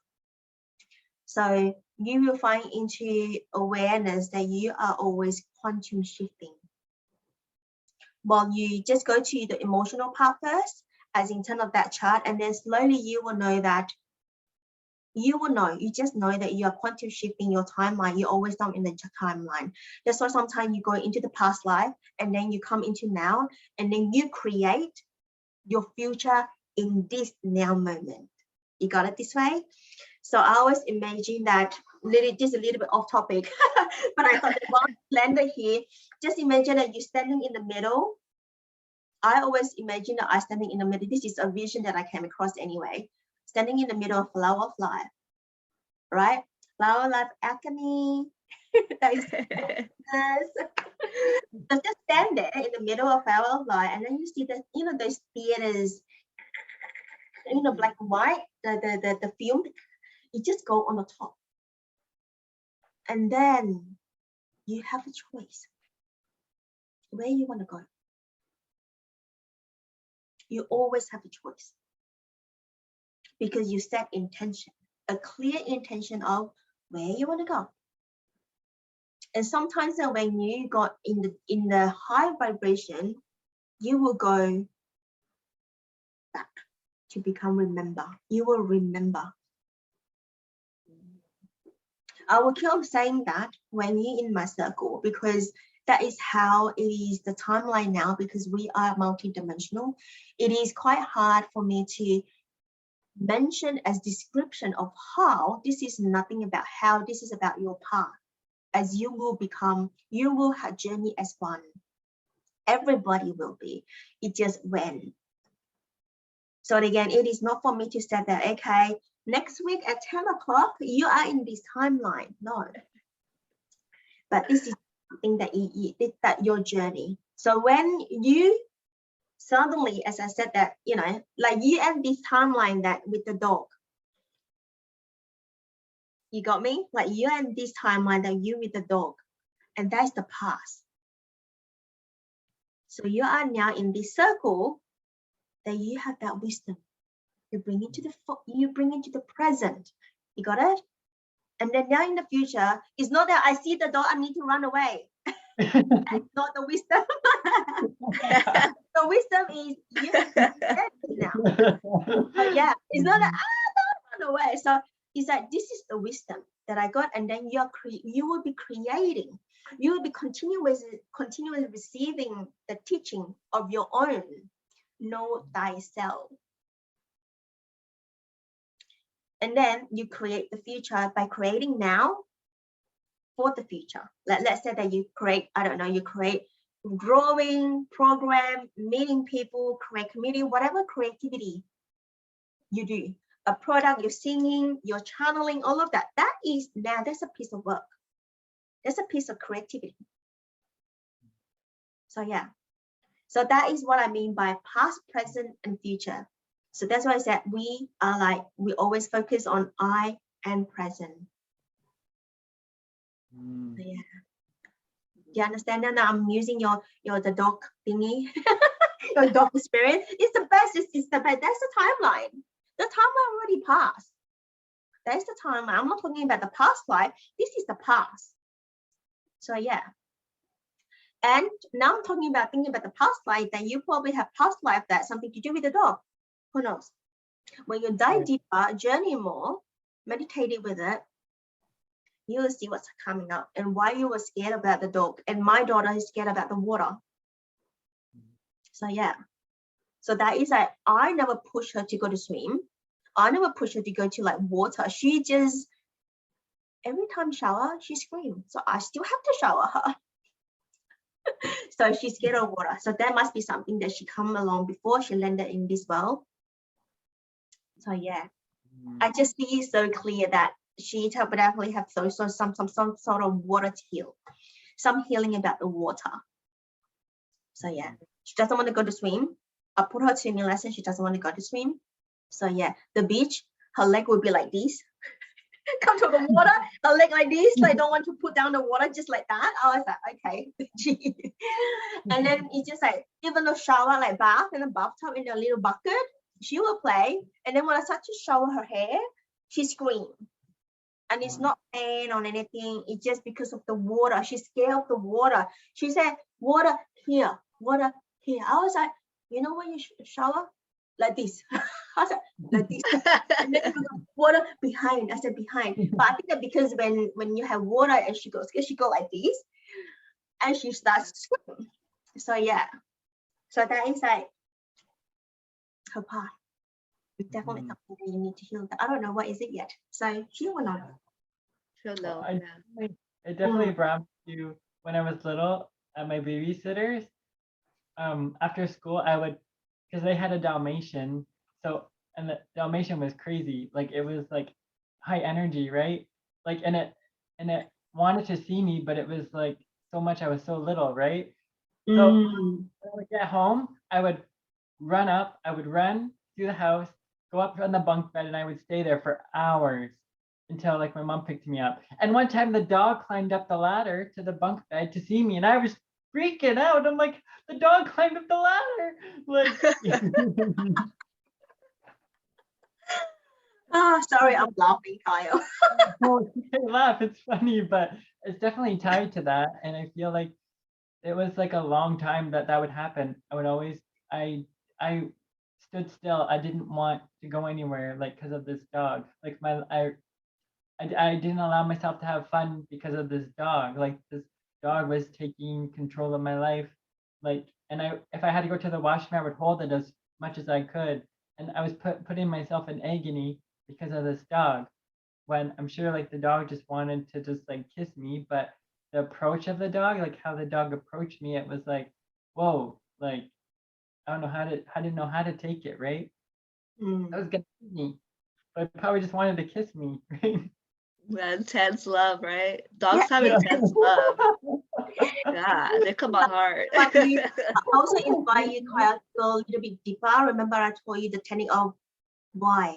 So you will find into awareness that you are always quantum shifting. Well, you just go to the emotional part first, as in terms of that chart, and then slowly you will know that you just know that you are quantum shifting your timeline. You're always down in the timeline. That's why sometimes you go into the past life and then you come into now, and then you create your future in this now moment. You got it this way? So I always imagine that, just a little bit off topic, but I thought that while landed here, just imagine that you're standing in the middle. I always imagine that I'm standing in the middle. This is a vision that I came across anyway. Standing in the middle of flower of life, right? Flower of life agony. That is so just stand there in the middle of flower of life, and then you see that, you know, those theaters, you know, black and white, the film. You just go on the top, and then you have a choice where you want to go. You always have a choice because you set intention, a clear intention of where you want to go. And sometimes when you got in the high vibration, you will go back to become remember. You will remember. I will keep on saying that when you're in my circle, because that is how it is the timeline now, because we are multidimensional. It is quite hard for me to mention as description of how this is nothing about how, this is about your path. As you will have journey as one. Everybody will be. It just when. So again, it is not for me to say that, okay, next week at 10 o'clock, you are in this timeline. No. But this is something that your journey. So when you suddenly, as I said that, you know, like you end this timeline that with the dog. You got me? Like you end this timeline that you with the dog. And that's the past. So you are now in this circle that you have that wisdom. You bring it to the present. You got it? And then now in the future, it's not that I see the dog, I need to run away. That's not the wisdom. The wisdom is you now. Yeah, it's not that don't run away. So it's like this is the wisdom that I got, and then you will be creating. You will be continuously receiving the teaching of your own. Know thyself. And then you create the future by creating now for the future. Let's say that you create, I don't know, you create drawing, program, meeting people, create community, whatever creativity you do, a product, you're singing, you're channeling, all of that. That is now, that's a piece of work. That's a piece of creativity. So yeah. So that is what I mean by past, present, and future. So that's why I said we are like, we always focus on I and present.
Mm.
So yeah. You understand that now I'm using your the dog thingy, your dog spirit. It's the best, it's the best. That's the timeline. The timeline already passed. That's the timeline. I'm not talking about the past life. This is the past. So yeah. And now I'm talking about thinking about the past life, then you probably have past life that's something to do with the dog. Who knows? When you dive deeper, journey more, meditate with it, you will see what's coming up and why you were scared about the dog. And my daughter is scared about the water. So yeah. So that is like, I never push her to go to swim. I never push her to go to like water. She just, every time shower, she screams. So I still have to shower her. So she's scared of water. So that must be something that she come along before she landed in this world. So yeah, I just see it so clear that she definitely have some sort of water to heal, some healing about the water. So yeah, she doesn't want to go to swim. I put her swimming lesson. She doesn't want to go to swim. So yeah, the beach, her leg will be like this. Come to the water, her leg like this, like don't want to put down the water just like that. I was like, okay. And then it's just like, even the shower, like bath in the bathtub in a little bucket, she will play. And then when I start to shower her hair, she screams. And it's not pain or anything. It's just because of the water. She's scared of the water. She said, water here, water here. I was like, you know when you shower? Like this. I said, like this. And then water behind. I said behind. But I think that because when you have water and she go like this, and she starts screaming. So yeah. So that is like her part. It's definitely something that you need to heal. I don't know what is it yet. So she will know.
She'll know.
It definitely brought me to when I was little at my babysitter's. After school, I would, because they had a Dalmatian. So, and the Dalmatian was crazy. Like it was like high energy, right? Like, and it wanted to see me, but it was like so much. I was so little, right? So when I would get home, I would run through the house, go up on the bunk bed, and I would stay there for hours until like my mom picked me up. And one time the dog climbed up the ladder to the bunk bed to see me, and I was freaking out. I'm like, the dog climbed up the ladder. Like,
oh, sorry, I'm laughing, Kyle.
no, you can laugh. It's funny, but it's definitely tied to that. And I feel like it was like a long time that would happen. I would always, I stood still. I didn't want to go anywhere, like because of this dog. Like I didn't allow myself to have fun because of this dog. Like this dog was taking control of my life. Like, and if I had to go to the washroom, I would hold it as much as I could. And I was putting myself in agony because of this dog. When I'm sure like the dog just wanted to just like kiss me, but the approach of the dog, like how the dog approached me, it was like, whoa, like I didn't know how to take it, right? That was gonna kiss me, but it probably just wanted to kiss me, right?
Yeah, intense love, right? Dogs have intense love. Yeah, they come out hard.
I also invite you, Kyle, to go a little bit deeper. Remember I told you the technique of why,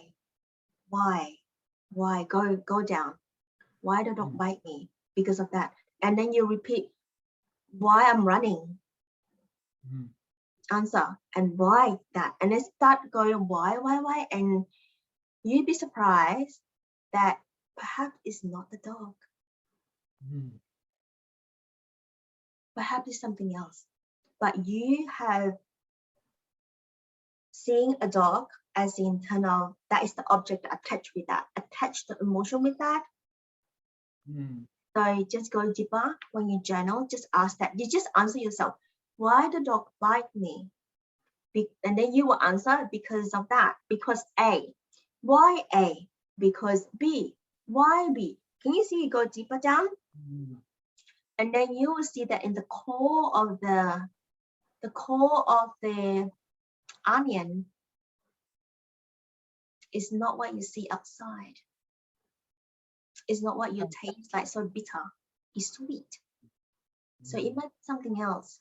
go down. Why the dog bite me? Because of that. And then you repeat why I'm running. Answer and why that. And then start going why, and you'd be surprised that perhaps it's not the dog. Perhaps it's something else. But you have seen a dog as the internal, that is the object attached with that, attach the emotion with that. So just go deeper when you journal, just ask that. You just answer yourself, why the dog bite me? And then you will answer because of that, because A. Why A? because B. Why B? Can you see it go deeper down?
Mm.
And then you will see that in the core of the onion is not what you see outside. It's not what you taste like, so bitter. It's sweet. So it might be something else.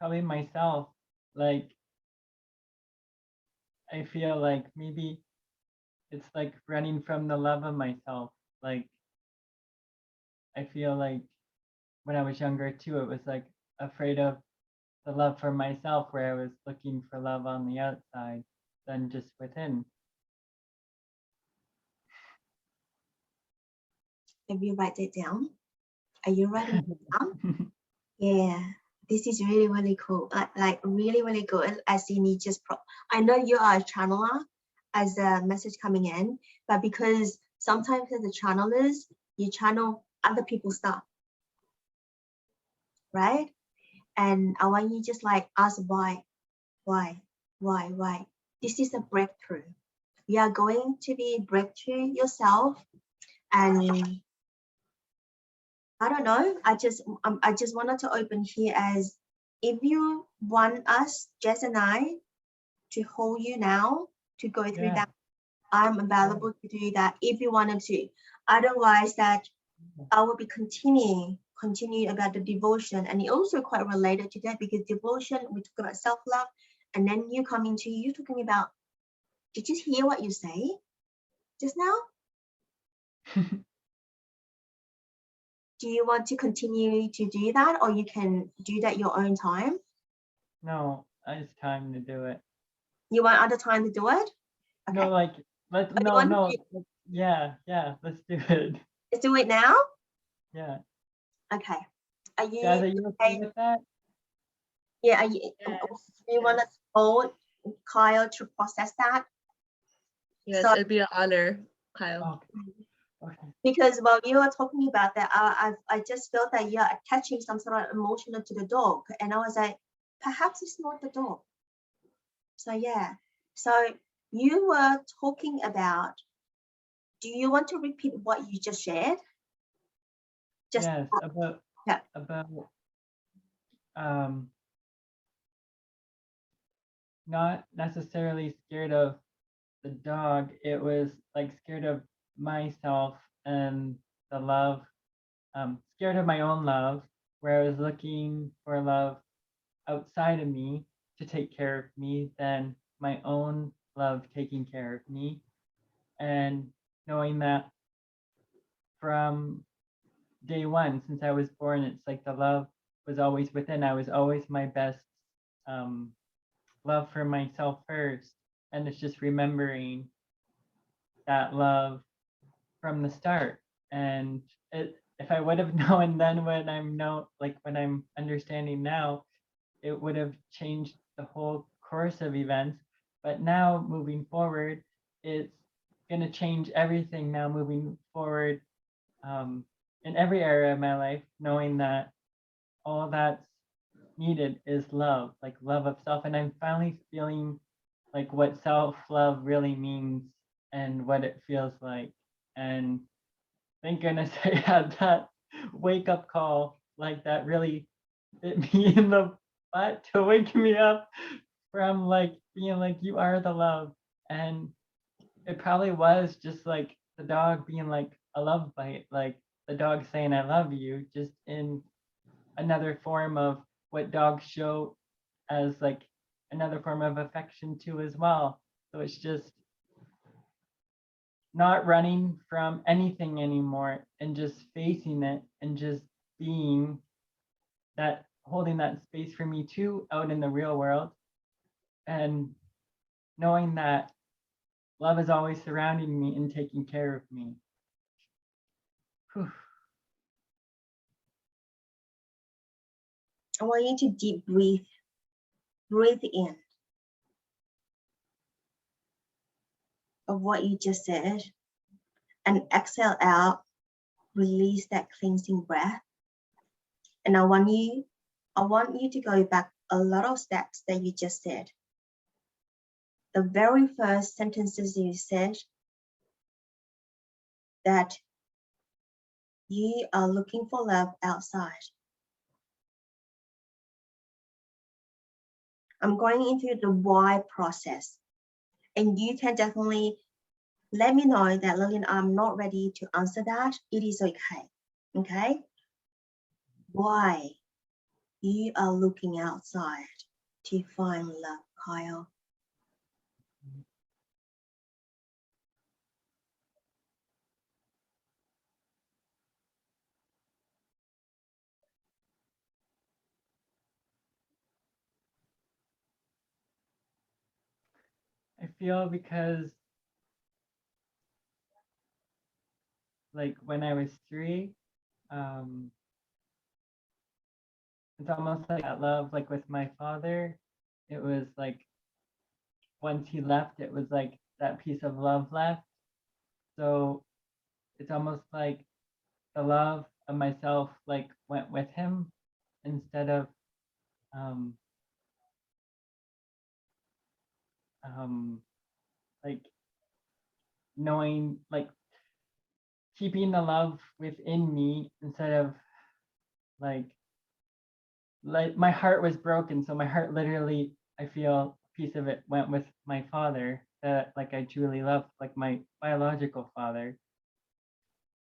Probably myself, like I feel like maybe it's like running from the love of myself. Like I feel like when I was younger too, it was like afraid of the love for myself, where I was looking for love on the outside than just within.
If you write it down, are you writing it down? Yeah, this is really, really cool. Like really, really good. As in you just I know you are a channeler as a message coming in, but because sometimes as a channelers, you channel other people's stuff, right? And I want you just like ask why. This is a breakthrough. You are going to be breakthrough yourself, and I don't know. I just wanted to open here as if you want us, Jess and I, to hold you now to go through
Yeah.
that. I'm available to do that if you wanted to. Otherwise, that I will be continuing about the devotion, and it also quite related to that because devotion we talk about self-love, and then you come into you talking about. Did you hear what you say just now? Do you want to continue to do that, or you can do that your own time?
No, it's time to do it.
You want other time to do it? Okay.
No, like let's
Oh, you want
yeah, let's do it.
Let's do it now?
Yeah.
Okay. Are you
Guys, are you okay with that?
Yeah, are you
Yes,
do you want to hold Kyle to process that?
Yes,
So-
it'd be an honor, Kyle.
Okay.
Because while you were talking about that, I just felt that you're attaching some sort of emotional to the dog, and I was like, perhaps it's not the dog. So yeah. So you were talking about. Do you want to repeat what you just shared? Just
Yes, about
yeah.
Not necessarily scared of the dog. It was like scared of myself and the love, scared of my own love, where I was looking for love outside of me to take care of me than my own love taking care of me. And knowing that from day one, since I was born, it's like the love was always within. I was always my best love for myself first. And it's just remembering that love from the start. And if I would have known then when when I'm understanding now, it would have changed the whole course of events. But now moving forward, it's gonna change everything now moving forward in every area of my life, knowing that all that's needed is love, like love of self. And I'm finally feeling like what self-love really means and what it feels like. And thank goodness I had that wake up call, like that really hit me in the butt to wake me up from like being like, you are the love. And it probably was just like the dog being like a love bite, like the dog saying, I love you, just in another form of what dogs show as like another form of affection too as well. So it's just not running from anything anymore and just facing it and just being that, holding that space for me too out in the real world, and knowing that love is always surrounding me and taking care of me. Whew.
I want you to deep breathe. Breathe in of what you just said, and exhale out. Release that cleansing breath. And I want you to go back a lot of steps that you just said. the very first sentences you said that you are looking for love outside. I'm going into the why process, and you can definitely let me know that, Lillian, I'm not ready to answer that. It is okay. Okay? Why you are looking outside to find love, Kyle?
I feel because like when I was 3, it's almost like that love, like with my father, it was like once he left, it was like that piece of love left. So it's almost like the love of myself like went with him instead of um like knowing, like keeping the love within me instead of like my heart was broken, so my heart literally, I feel a piece of it went with my father that like I truly love, like my biological father.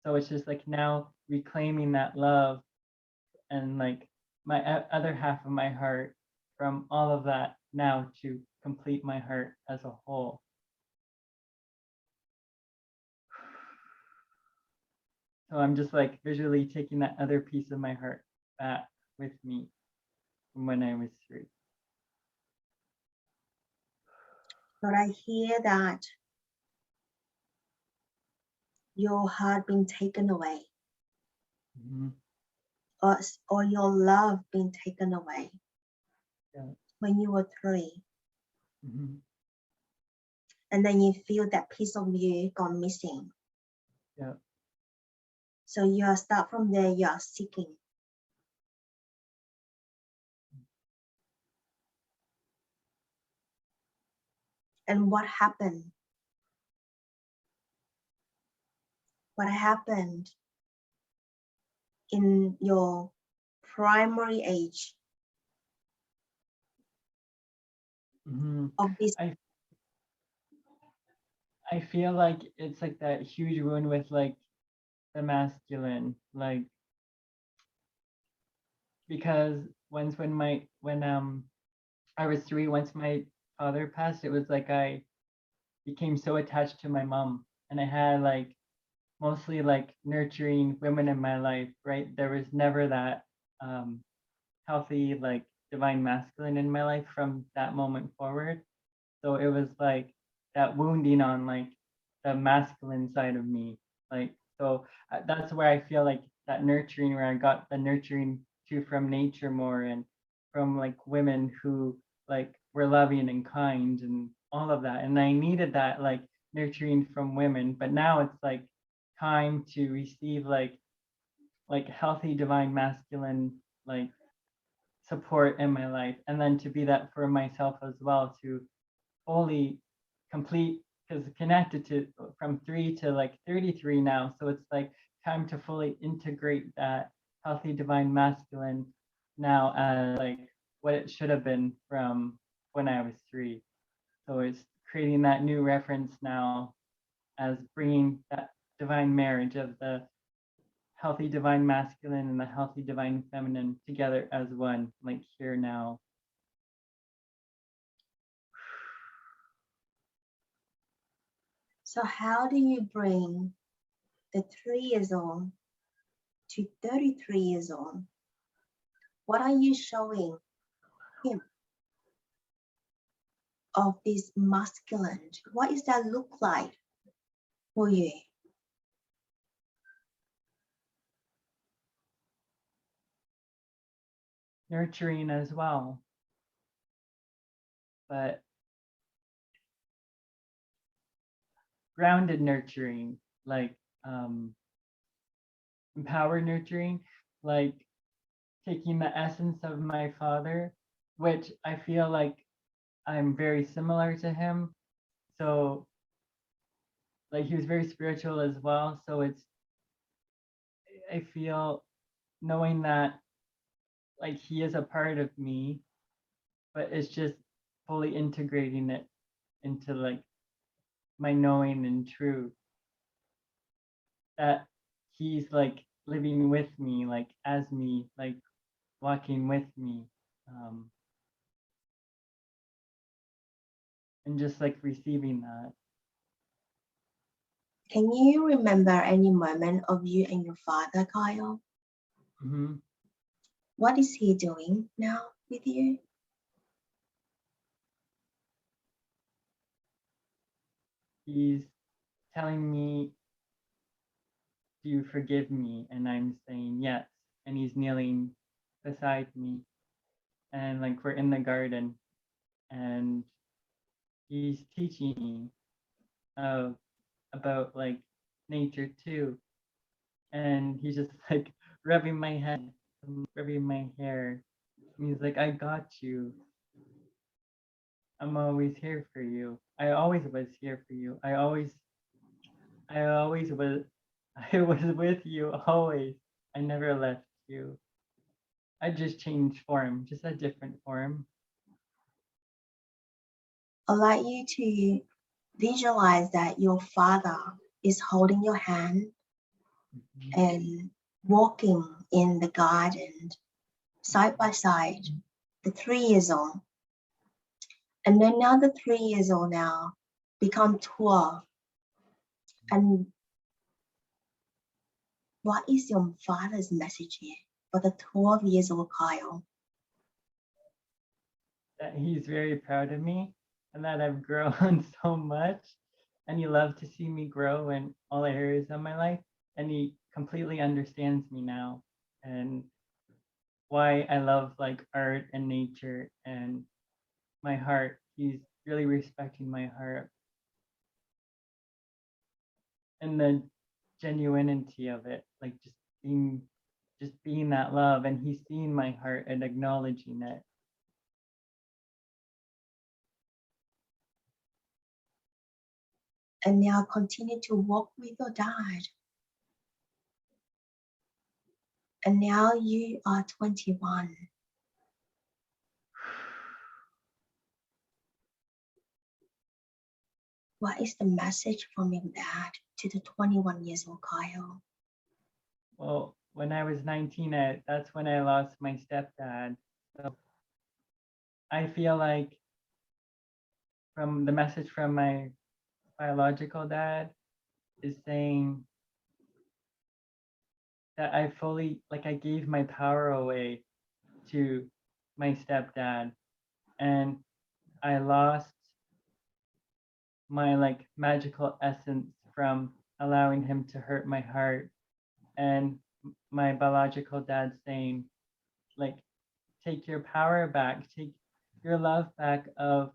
So it's just like now reclaiming that love and like my other half of my heart from all of that now to complete my heart as a whole. So I'm just like visually taking that other piece of my heart back with me from when I was 3.
But I hear that your heart being taken away,
Mm-hmm.
or your love being taken away,
Yeah.
when you were 3.
Mm-hmm.
And then you feel that piece of you gone missing.
Yeah.
So you are start from there, you are seeking. And what happened? What happened in your primary age
Mm-hmm.
of this?
I feel like it's like that huge wound with like the masculine, like because once when I was 3, once my father passed, it was like I became so attached to my mom, and I had like mostly like nurturing women in my life, right? There was never that healthy like divine masculine in my life from that moment forward. So it was like that wounding on like the masculine side of me. Like, so that's where I feel like that nurturing, where I got the nurturing too from nature more and from like women who like were loving and kind and all of that. And I needed that like nurturing from women, but now it's like time to receive like healthy divine masculine like support in my life, and then to be that for myself as well, to fully complete, because connected to from 3 to like 33 now, so it's like time to fully integrate that healthy divine masculine now as like what it should have been from when I was 3. So it's creating that new reference now as bringing that divine marriage of the healthy divine masculine and the healthy divine feminine together as one, like here now.
So how do you bring the 3 years old to 33 years old? What are you showing him of this masculine? What does that look like for you?
Nurturing as well, but grounded nurturing, like empowered nurturing, like taking the essence of my father, which I feel like I'm very similar to him. So like he was very spiritual as well. So I feel knowing that like he is a part of me, but it's just fully integrating it into like my knowing and truth that he's like living with me, like as me, like walking with me, and just like receiving that.
Can you remember any moment of you and your father, Kyle?
Mhm.
What is he doing now with you?
He's telling me, do you forgive me? And I'm saying yes. And he's kneeling beside me. And like we're in the garden and he's teaching me about like nature too. And he's just like rubbing my head, rubbing my hair. And he's like, I got you. I'm always here for you. I always was here for you. I always was I was with you always. I never left you. I just changed form, just a different form.
I'd like you to visualize that your father is holding your hand
Mhm.
and walking in the garden side by side, the 3 years old. And then now the 3 years old now become 12. And what is your father's message here for the 12 years old Kyle?
That he's very proud of me and that I've grown so much. And he loves to see me grow in all areas of my life. And he completely understands me now and why I love like art and nature and my heart. He's really respecting my heart and the genuinity of it, like just being that love. And he's seeing my heart and acknowledging it.
And now continue to walk with your dad. And now you are 21. What is the message from your dad to the 21 years old Kyle?
Well, when I was 19, that's when I lost my stepdad. So I feel like from the message from my biological dad is saying that I fully, like I gave my power away to my stepdad and I lost my like magical essence from allowing him to hurt my heart. And my biological dad saying like, take your power back, take your love back of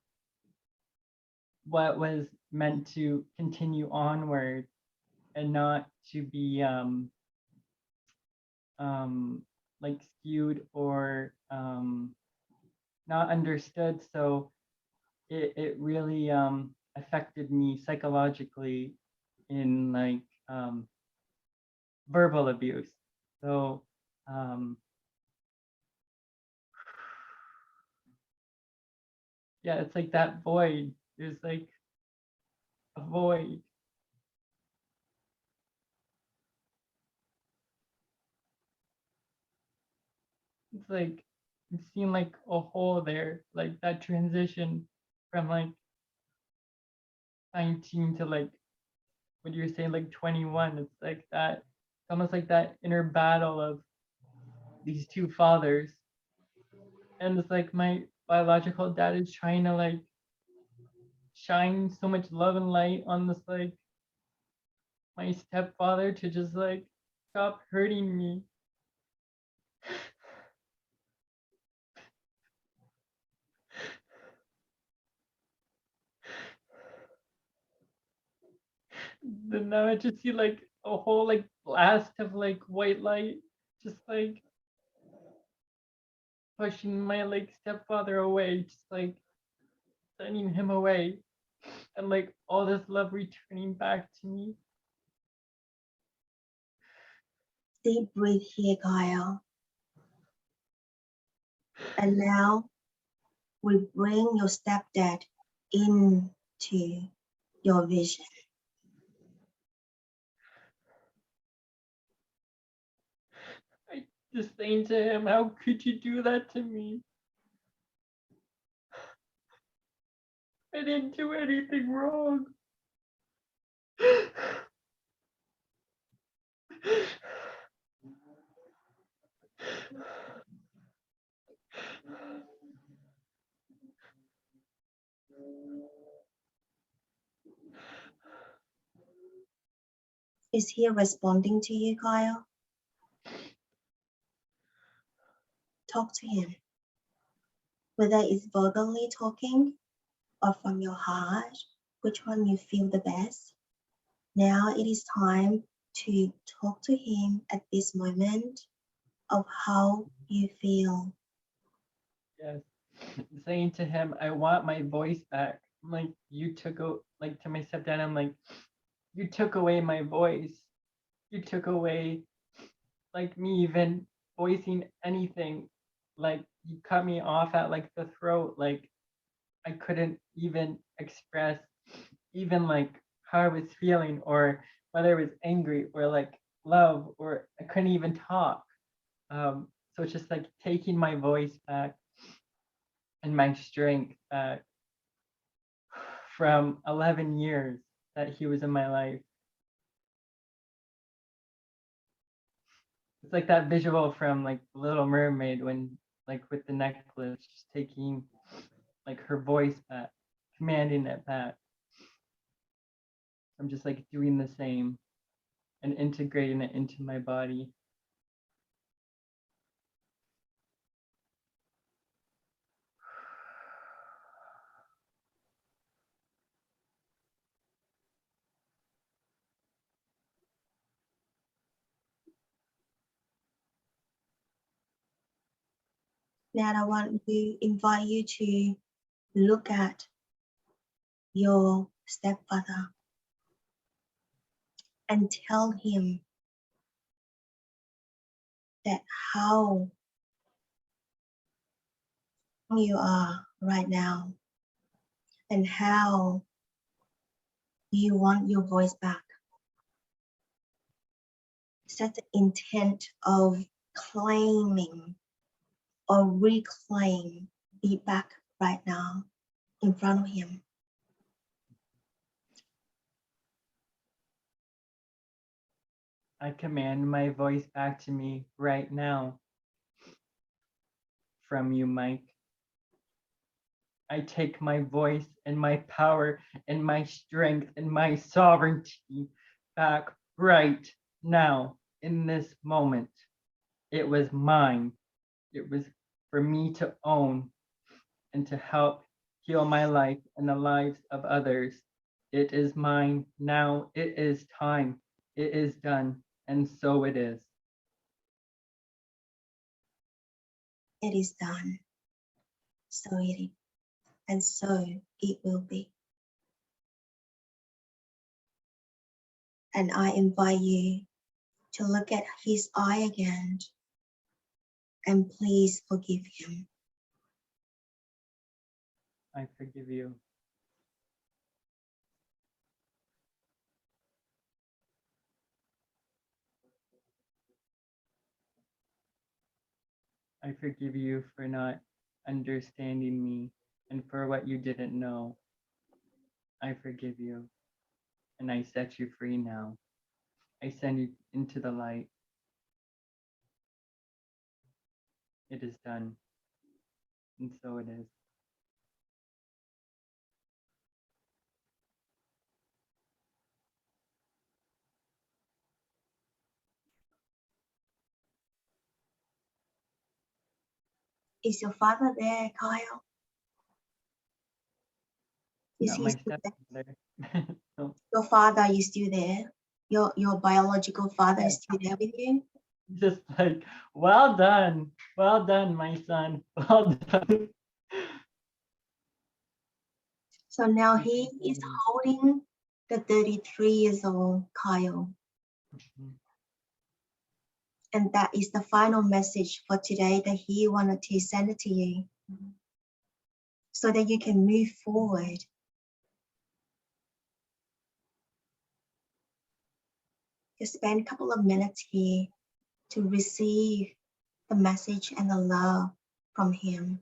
what was meant to continue onward and not to be like skewed or not understood. So it really affected me psychologically in like verbal abuse. So yeah, it's like that void. There's like a void. It's like it seemed like a hole there, like that transition from like 19 to like what you're saying, like 21. It's like that, it's almost like that inner battle of these two fathers. And it's like my biological dad is trying to like shine so much love and light on this like my stepfather to just like stop hurting me. Then now I just see like a whole like blast of like white light just like pushing my like stepfather away, just like sending him away and like all this love returning back to me.
Deep breathe here, Kyle. And now we bring your stepdad into your vision.
I just saying to him, how could you do that to me? I didn't do anything wrong.
Is he responding to you, Kyle? Talk to him. Whether it's verbally talking or from your heart, which one you feel the best. Now it is time to talk to him at this moment of how you feel.
Yes. Saying to him, I want my voice back. I'm like, you took like to my stepdad, I'm like, you took away my voice. You took away like me even voicing anything. Like you cut me off at like the throat. Like I couldn't even express even like how I was feeling or whether it was angry or like love or I couldn't even talk. So it's just like taking my voice back and my strength back from 11 years that he was in my life. It's like that visual from like Little Mermaid when like with the necklace, just taking like her voice back, commanding it back. I'm just like doing the same and integrating it into my body.
Now I want to invite you to look at your stepfather and tell him that how you are right now and how you want your voice back. Set the intent of claiming or reclaim it back right now in front of him.
I command my voice back to me right now from you, Mike. I take my voice and my power and my strength and my sovereignty back right now in this moment. It was mine. It was for me to own and to help heal my life and the lives of others. It is mine now. It is time. It is done. And so it is.
It is done. So it is. And so it will be. And I invite you to look at his eye again and please forgive him.
I forgive you. I forgive you for not understanding me and for what you didn't know. I forgive you and I set you free now. I send you into the light. It is done. And so it is.
Is your father there, Kyle? Is
Not
he
my
still there?
stepmother. No,
Your father is still there? Your biological father is still there with you?
just like, well done. Well done, my son. Well done.
So now he is holding the 33 years old Kyle.
Mhm.
And that is the final message for today that he wanted to send it to you so that you can move forward. Just spend a couple of minutes here to receive the message and the love from him.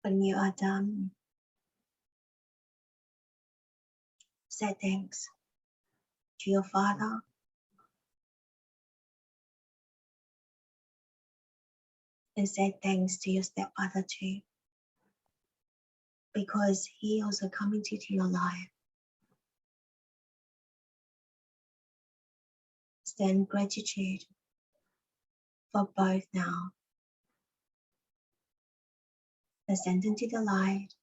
When you are done, say thanks to your father. And say thanks to your stepfather too, because he also come into your life. Send gratitude for both now. And send into the light.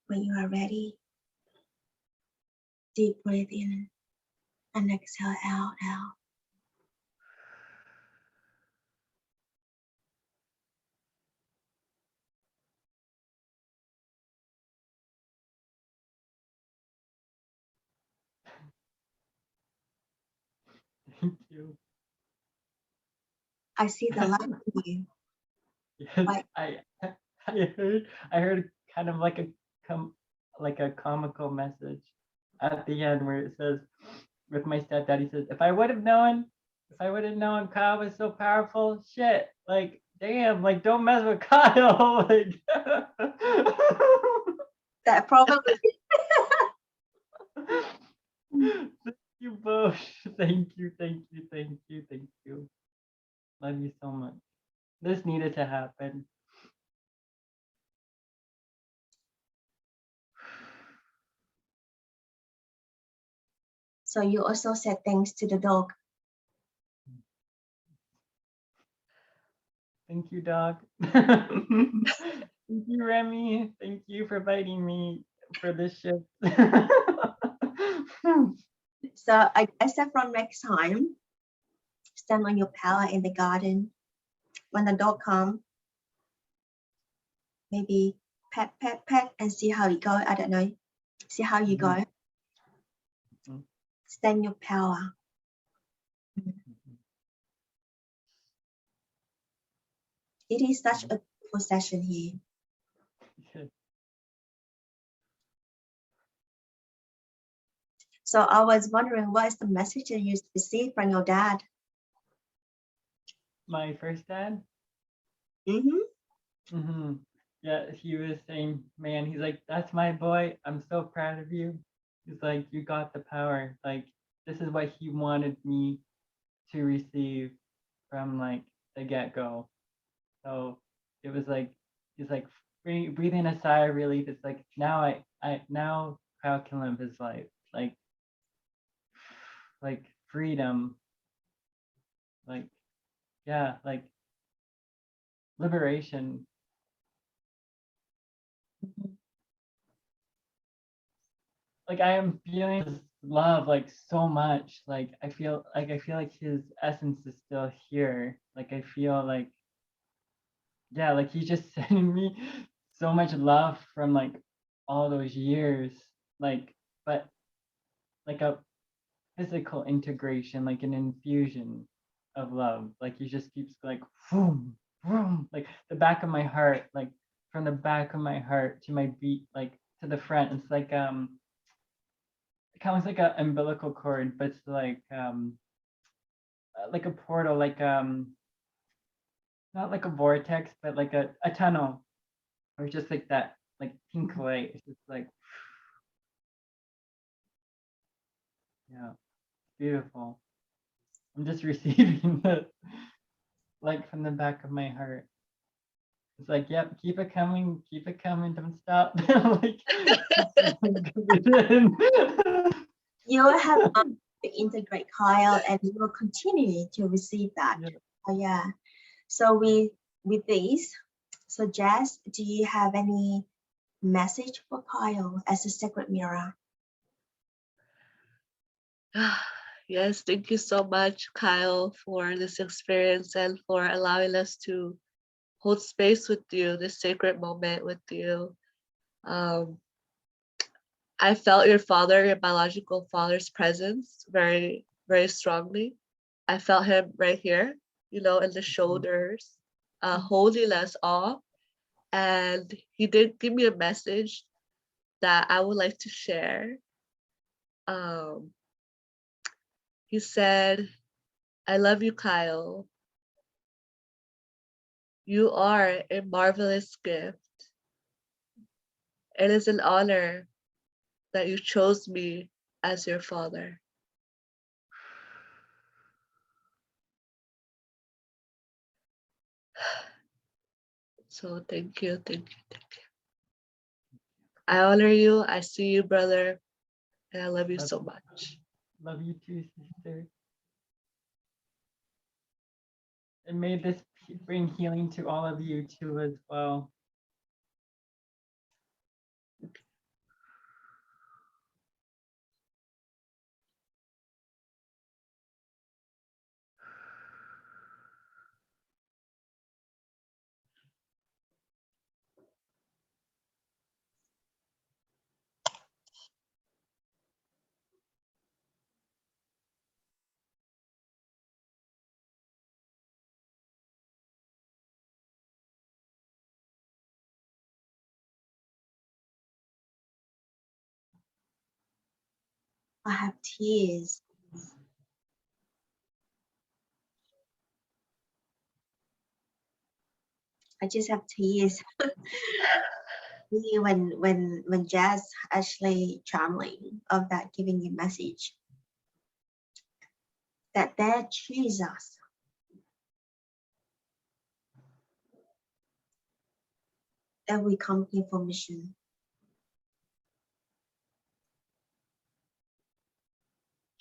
When you are ready, deep breath in and exhale out.
Thank you.
I see the light in you.
Yes,
Right.
I heard kind of like a comical message at the end where it says, with my stepdad, he says, if I would have known Kyle was so powerful, shit, like damn, like don't mess with Kyle. Like
That probably
thank you both. Thank you. Love you so much. This needed to happen.
so you also said thanks to the dog.
Thank you, dog. Thank you, Remy. Thank you for inviting me for this shift.
So I said from next time, stand on your power in the garden. When the dog comes, maybe pet, and see how you go. I don't know. See how you go.
Mhm.
Stand your power. It is such a beautiful session here. So I was wondering, what is the message that you received from your dad?
My first dad.
Mm-hmm.
Yeah, he was saying, man, he's like, that's my boy. I'm so proud of you. He's like, you got the power. Like, this is what he wanted me to receive from like the get-go. So it was like, he's like breathing a sigh of relief. It's like, now now Kyle can live his life. Like freedom. Like, yeah, like liberation. Like I am feeling love like so much. Like I feel like his essence is still here. Like I feel like, yeah, like he's just sending me so much love from like all those years. Like, but like a physical integration, like an infusion of love. Like he just keeps like boom, boom, like the back of my heart, like from the back of my heart to my beat, like to the front. It's like it kind of like an umbilical cord, but it's like a portal, like not like a vortex, but like a tunnel, or just like that, like pink light. It's just like, yeah, beautiful. I'm just receiving the like from the back of my heart. It's like, yep, keep it coming, don't stop. Like,
You have to integrate, Kyle, and you will continue to receive that.
Yeah.
Oh yeah. So with this, so Jazz, do you have any message for Kyle as a sacred mirror?
Yes, thank you so much, Kyle, for this experience and for allowing us to hold space with you, this sacred moment with you. I felt your father, your biological father's presence very, very strongly. I felt him right here, you know, in the shoulders, holding us all. And he did give me a message that I would like to share. He said, I love you, Kyle. You are a marvelous gift. It is an honor that you chose me as your father. So thank you, thank you, thank you. I honor you, I see you, brother, and I love you so much.
Love you too, sister. And may this bring healing to all of you too as well.
I have tears. I just have tears. when Jazz actually channeling of that giving you message that there Jesus that we come here for mission.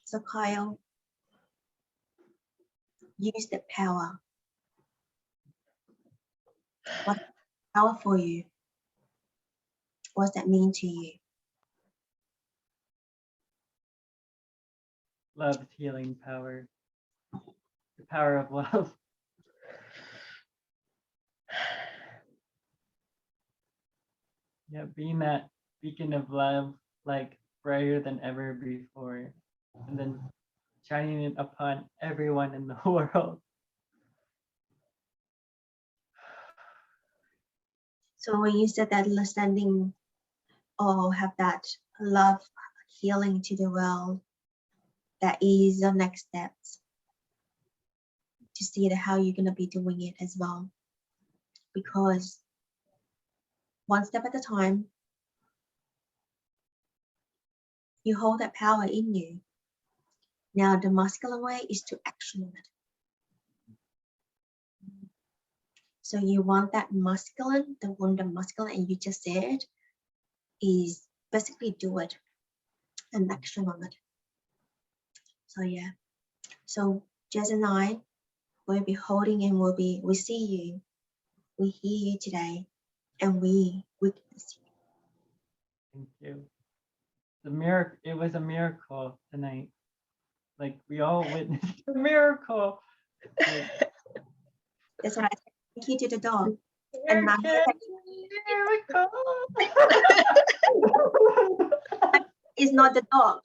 So Kyle, use that power. What's power for you? What does that mean to you?
Love's healing power. The power of love. Yeah, being that beacon of love, like brighter than ever before, and then shining it upon everyone in the world.
So when you said that understanding or have that love healing to the world, that is the next steps to see how you're gonna be doing it as well. Because one step at a time, you hold that power in you. Now the masculine way is to action it. So you want that masculine, the wonder masculine, and you just said is basically do it and action on it. So yeah. So Jazz and I will be holding and we see you, we hear you today, and we witness you.
Thank you. the miracle. It was a miracle tonight. Like we all witnessed a miracle. Like,
That's what I said. Thank you to the dog. And Mommy is like,
miracle.
it's not the dog.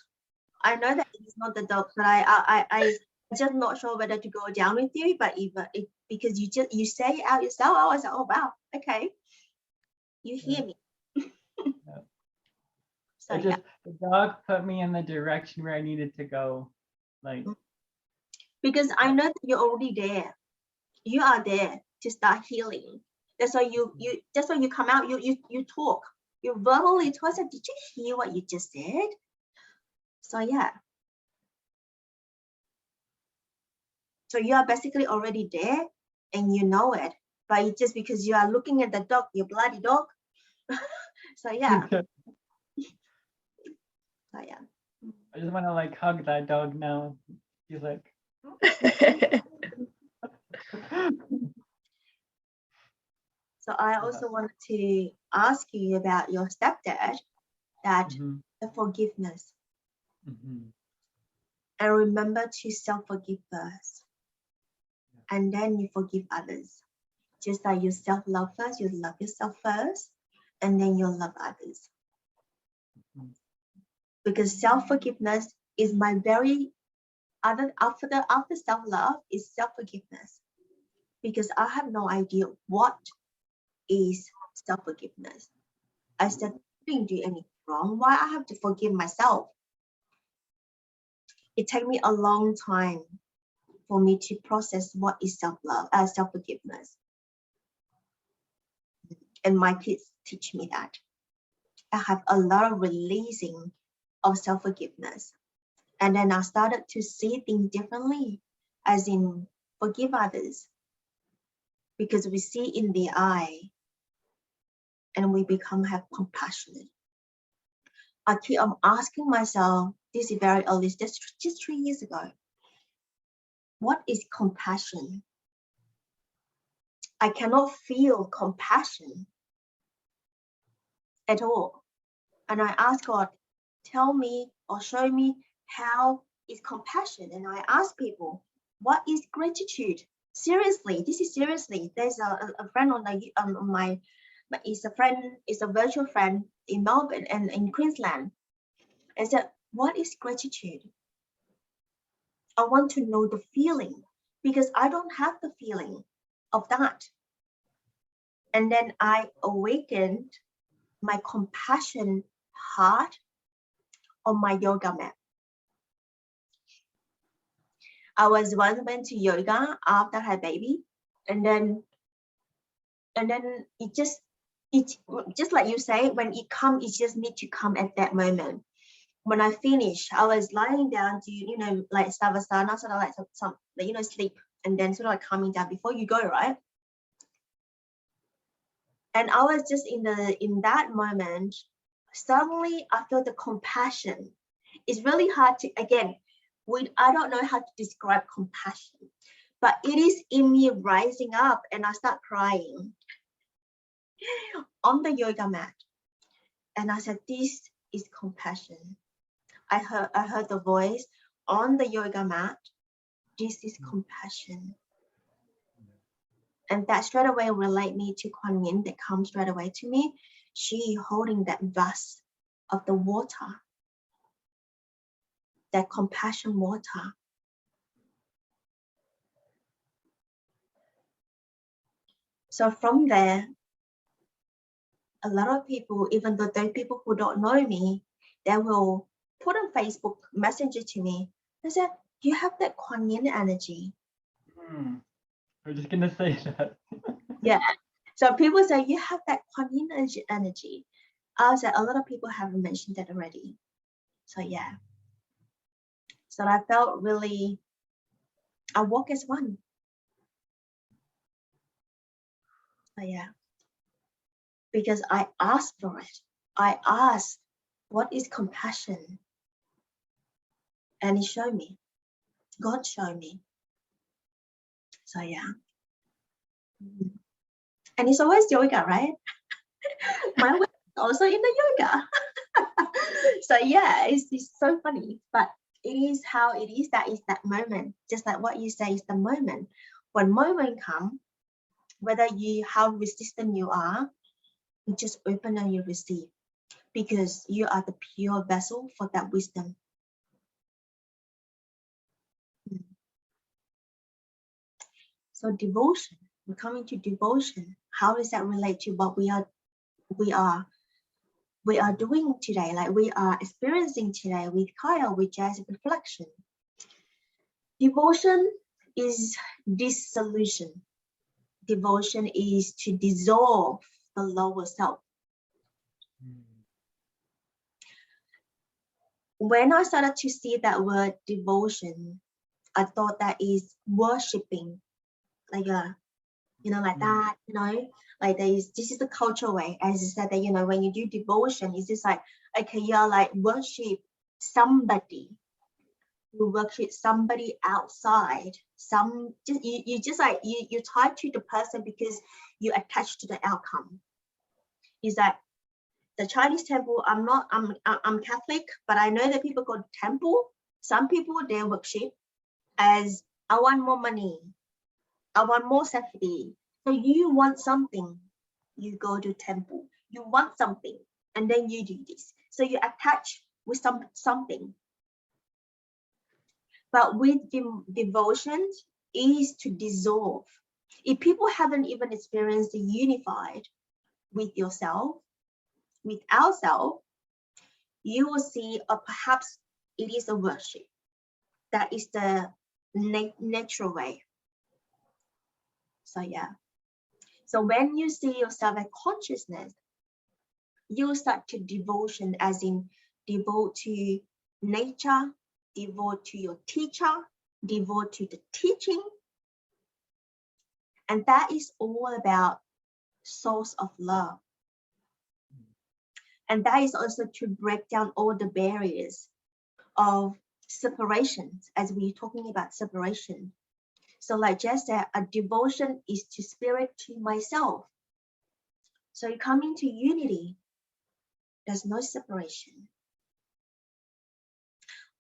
I know that it's not the dog, but I just not sure whether to go down with you. But if because you say it out yourself, I was like, oh wow, okay, you hear me.
Yeah.
So
It just the dog put me in the direction where I needed to go. Like
because I know that you're already there. You are there to start healing. That's why that's why you come out. You talk. You verbally talk. So did you hear what you just said? So yeah. So you are basically already there, and you know it. But it's just because you are looking at the dog, your bloody dog. So yeah. So yeah.
I just want to like hug that dog now. He's like.
So I also wanted to ask you about your stepdad, that
Mhm,
the forgiveness,
mhm.
and remember to self-forgive first, and then you forgive others. Just like you self-love first, you love yourself first, and then you'll love others.
Mhm.
Because self-forgiveness is my very after self-love is self-forgiveness. Because I have no idea what is self-forgiveness. I said, I didn't do anything wrong. Why I have to forgive myself? It took me a long time for me to process what is self-love, self-forgiveness. And my kids teach me that. I have a lot of releasing of self-forgiveness. And then I started to see things differently, as in forgive others. Because we see in the eye and we have compassionate. I keep asking myself, this is very early, just 3 years ago. What is compassion? I cannot feel compassion at all. And I ask God, tell me or show me how is compassion. And I ask people, what is gratitude? Seriously, this is seriously. There's a friend on my is a virtual friend in Melbourne and in Queensland. I said, what is gratitude? I want to know the feeling because I don't have the feeling of that. And then I awakened my compassion heart on my yoga mat. I was once went to yoga after I had baby, and then it just like you say, when it comes, it just need to come at that moment. When I finished, I was lying down to like savasana, sort of like some sleep, and then sort of like coming down before you go, right? And I was just in that moment, suddenly I felt the compassion. It's really hard to, again, I don't know how to describe compassion, but it is in me rising up, and I start crying on the yoga mat. And I said, this is compassion. I heard the voice on the yoga mat. This is compassion. And that straight away relate me to Kuan Yin, that comes straight away to me. She holding that vase of the water, that compassion water. So from there, a lot of people, even though those people who don't know me, they will put on Facebook Messenger to me. They said, you have that Kuan Yin energy.
We're just gonna say that.
Yeah. So people say, you have that Kuan Yin energy. I said, a lot of people have mentioned that already. So yeah. So I felt really, I walk as one. So yeah. Because I asked for it. I asked, what is compassion? And he showed me. God showed me. So yeah. And it's always yoga, right? My way is also in the yoga. So yeah, it's so funny, but it is how it is. That is that moment, just like what you say is the moment. When moment comes, whether you how resistant you are, you just open and you receive, because you are the pure vessel for that wisdom. So devotion, we're coming to devotion. How does that relate to what we are doing today, like we are experiencing today with Kyle, with Jazz reflection? Devotion is dissolution. Devotion is to dissolve the lower self. When I started to see that word devotion, I thought that is worshipping, like like that, like this is the cultural way, as you said, that when you do devotion, it's just like, okay, you're like worship somebody, you worship somebody outside, you just like you tie to the person because you attach to the outcome. Is that the Chinese temple? I'm Catholic, but I know that people go to temple. Some people, they worship as, I want more money, I want more safety. So you want something, you go to temple. You want something, and then you do this. So you attach with something. But with devotion is to dissolve. If people haven't even experienced the unified with yourself, with ourselves, you will see, or perhaps it is a worship. That is the natural way. So yeah. So when you see yourself as consciousness, you start to devotion, as in devote to nature, devote to your teacher, devote to the teaching. And that is all about source of love. And that is also to break down all the barriers of separation, as we're talking about separation. So like Jess said, a devotion is to spirit, to myself. So you come into unity, there's no separation.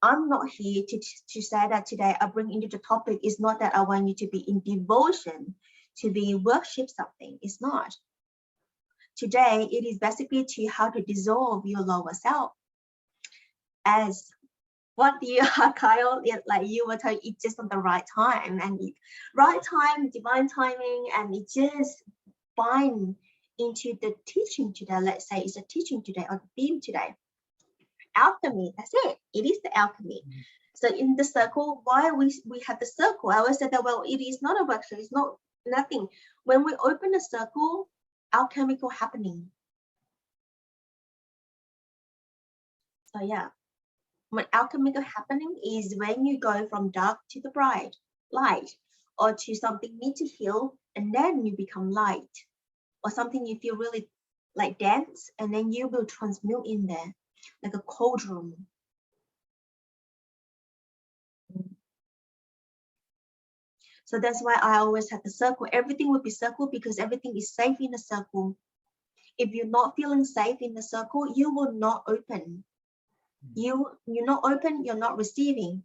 I'm not here to say that today I bring into the topic is not that I want you to be in devotion, to be worship something. It's not. Today, it is basically to how to dissolve your lower self. As what you, Kyle, like you were telling, it's just on the right time, and right time, divine timing, and it just bind into the teaching today. Let's say it's a teaching today or the beam today. Alchemy, that's it. It is the alchemy. So in the circle, why we have the circle? I always said that, well, it is not a workshop, it's not nothing. When we open the circle, alchemical happening. So yeah, when alchemical happening is when you go from dark to the bright light, or to something need to heal, and then you become light, or something you feel really like dense, and then you will transmute in there like a cauldron. So that's why I always have the circle. Everything will be circle because everything is safe in the circle. If you're not feeling safe in the circle, you will not open. You're not open, you're not receiving.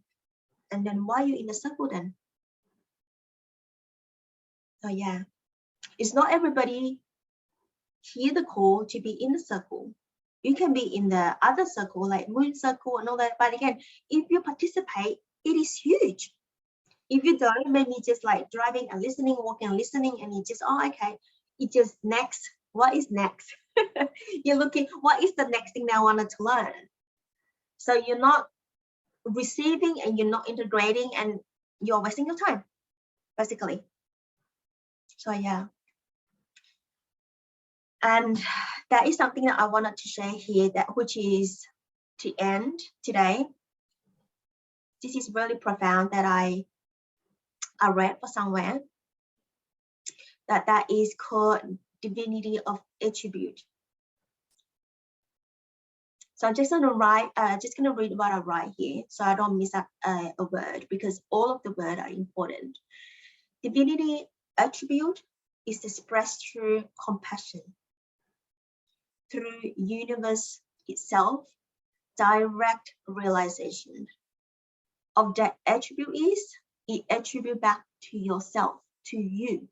And then why are you in the circle then? So yeah, it's not everybody hear the call to be in the circle. You can be in the other circle, like moon circle and all that. But again, if you participate, it is huge. If you don't, maybe just like driving and listening, walking and listening, and you just, oh, okay, it just next. What is next? You're looking, what is the next thing that I wanted to learn? So you're not receiving and you're not integrating, and you're wasting your time, basically. So yeah. And that is something that I wanted to share here, that which is to end today. This is really profound that I read for somewhere, that is called divinity of attribute. So I'm just going to write, read what I write here, so I don't miss up a word, because all of the words are important. Divinity attribute is expressed through compassion, through universe itself, direct realization of that attribute is it attribute back to yourself, to you.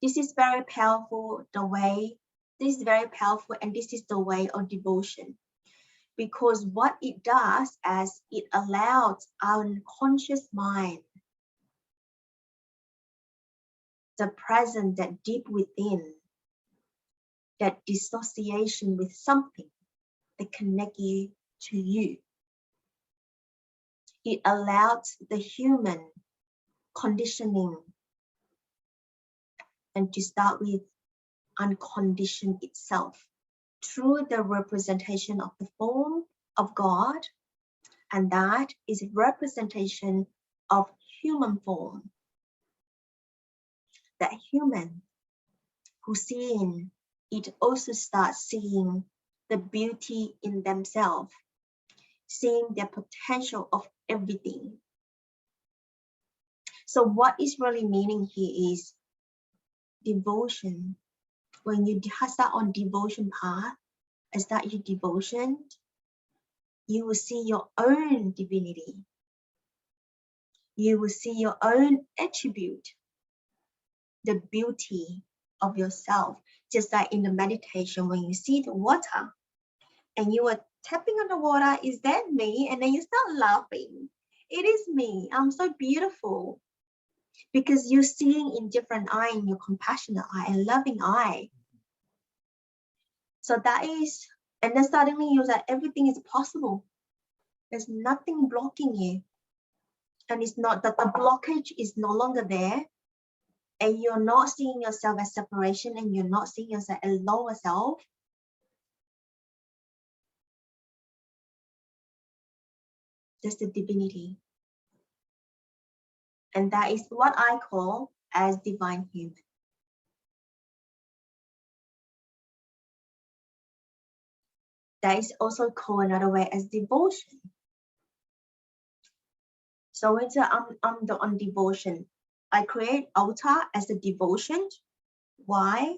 This is very powerful, this is very powerful, and this is the way of devotion. Because what it does is it allows our unconscious mind, the present, that deep within, that dissociation with something that connect you to you. It allows the human conditioning and to start with unconditioned itself through the representation of the form of God, and that is representation of human form. That human who seeing it also starts seeing the beauty in themselves, seeing the potential of everything. So what is really meaning here is devotion. When you start on devotion path and start your devotion, you will see your own divinity. You will see your own attribute, the beauty of yourself. Just like in the meditation, when you see the water and you are tapping on the water, is that me? And then you start laughing. It is me. I'm so beautiful. Because you're seeing in different eye, in your compassionate eye and loving eye. So that is, and then suddenly you're like, everything is possible. There's nothing blocking you. And it's not that the blockage is no longer there. And you're not seeing yourself as separation, and you're not seeing yourself as lower self. That's the divinity. And that is what I call as divine human. That is also called another way as devotion. So when I'm on devotion, I create altar as a devotion. Why?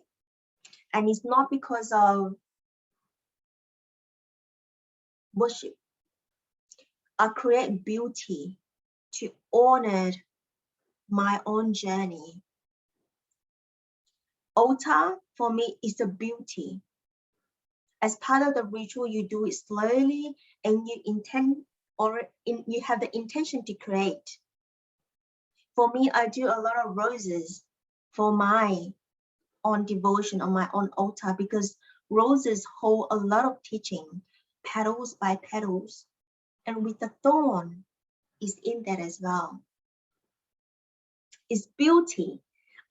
And it's not because of worship. I create beauty to honor my own journey. Altar for me is a beauty. As part of the ritual, you do it slowly and you intend you have the intention to create. For me, I do a lot of roses for my own devotion on my own altar, because roses hold a lot of teaching, petals by petals, and with the thorn is in that as well. It's beauty.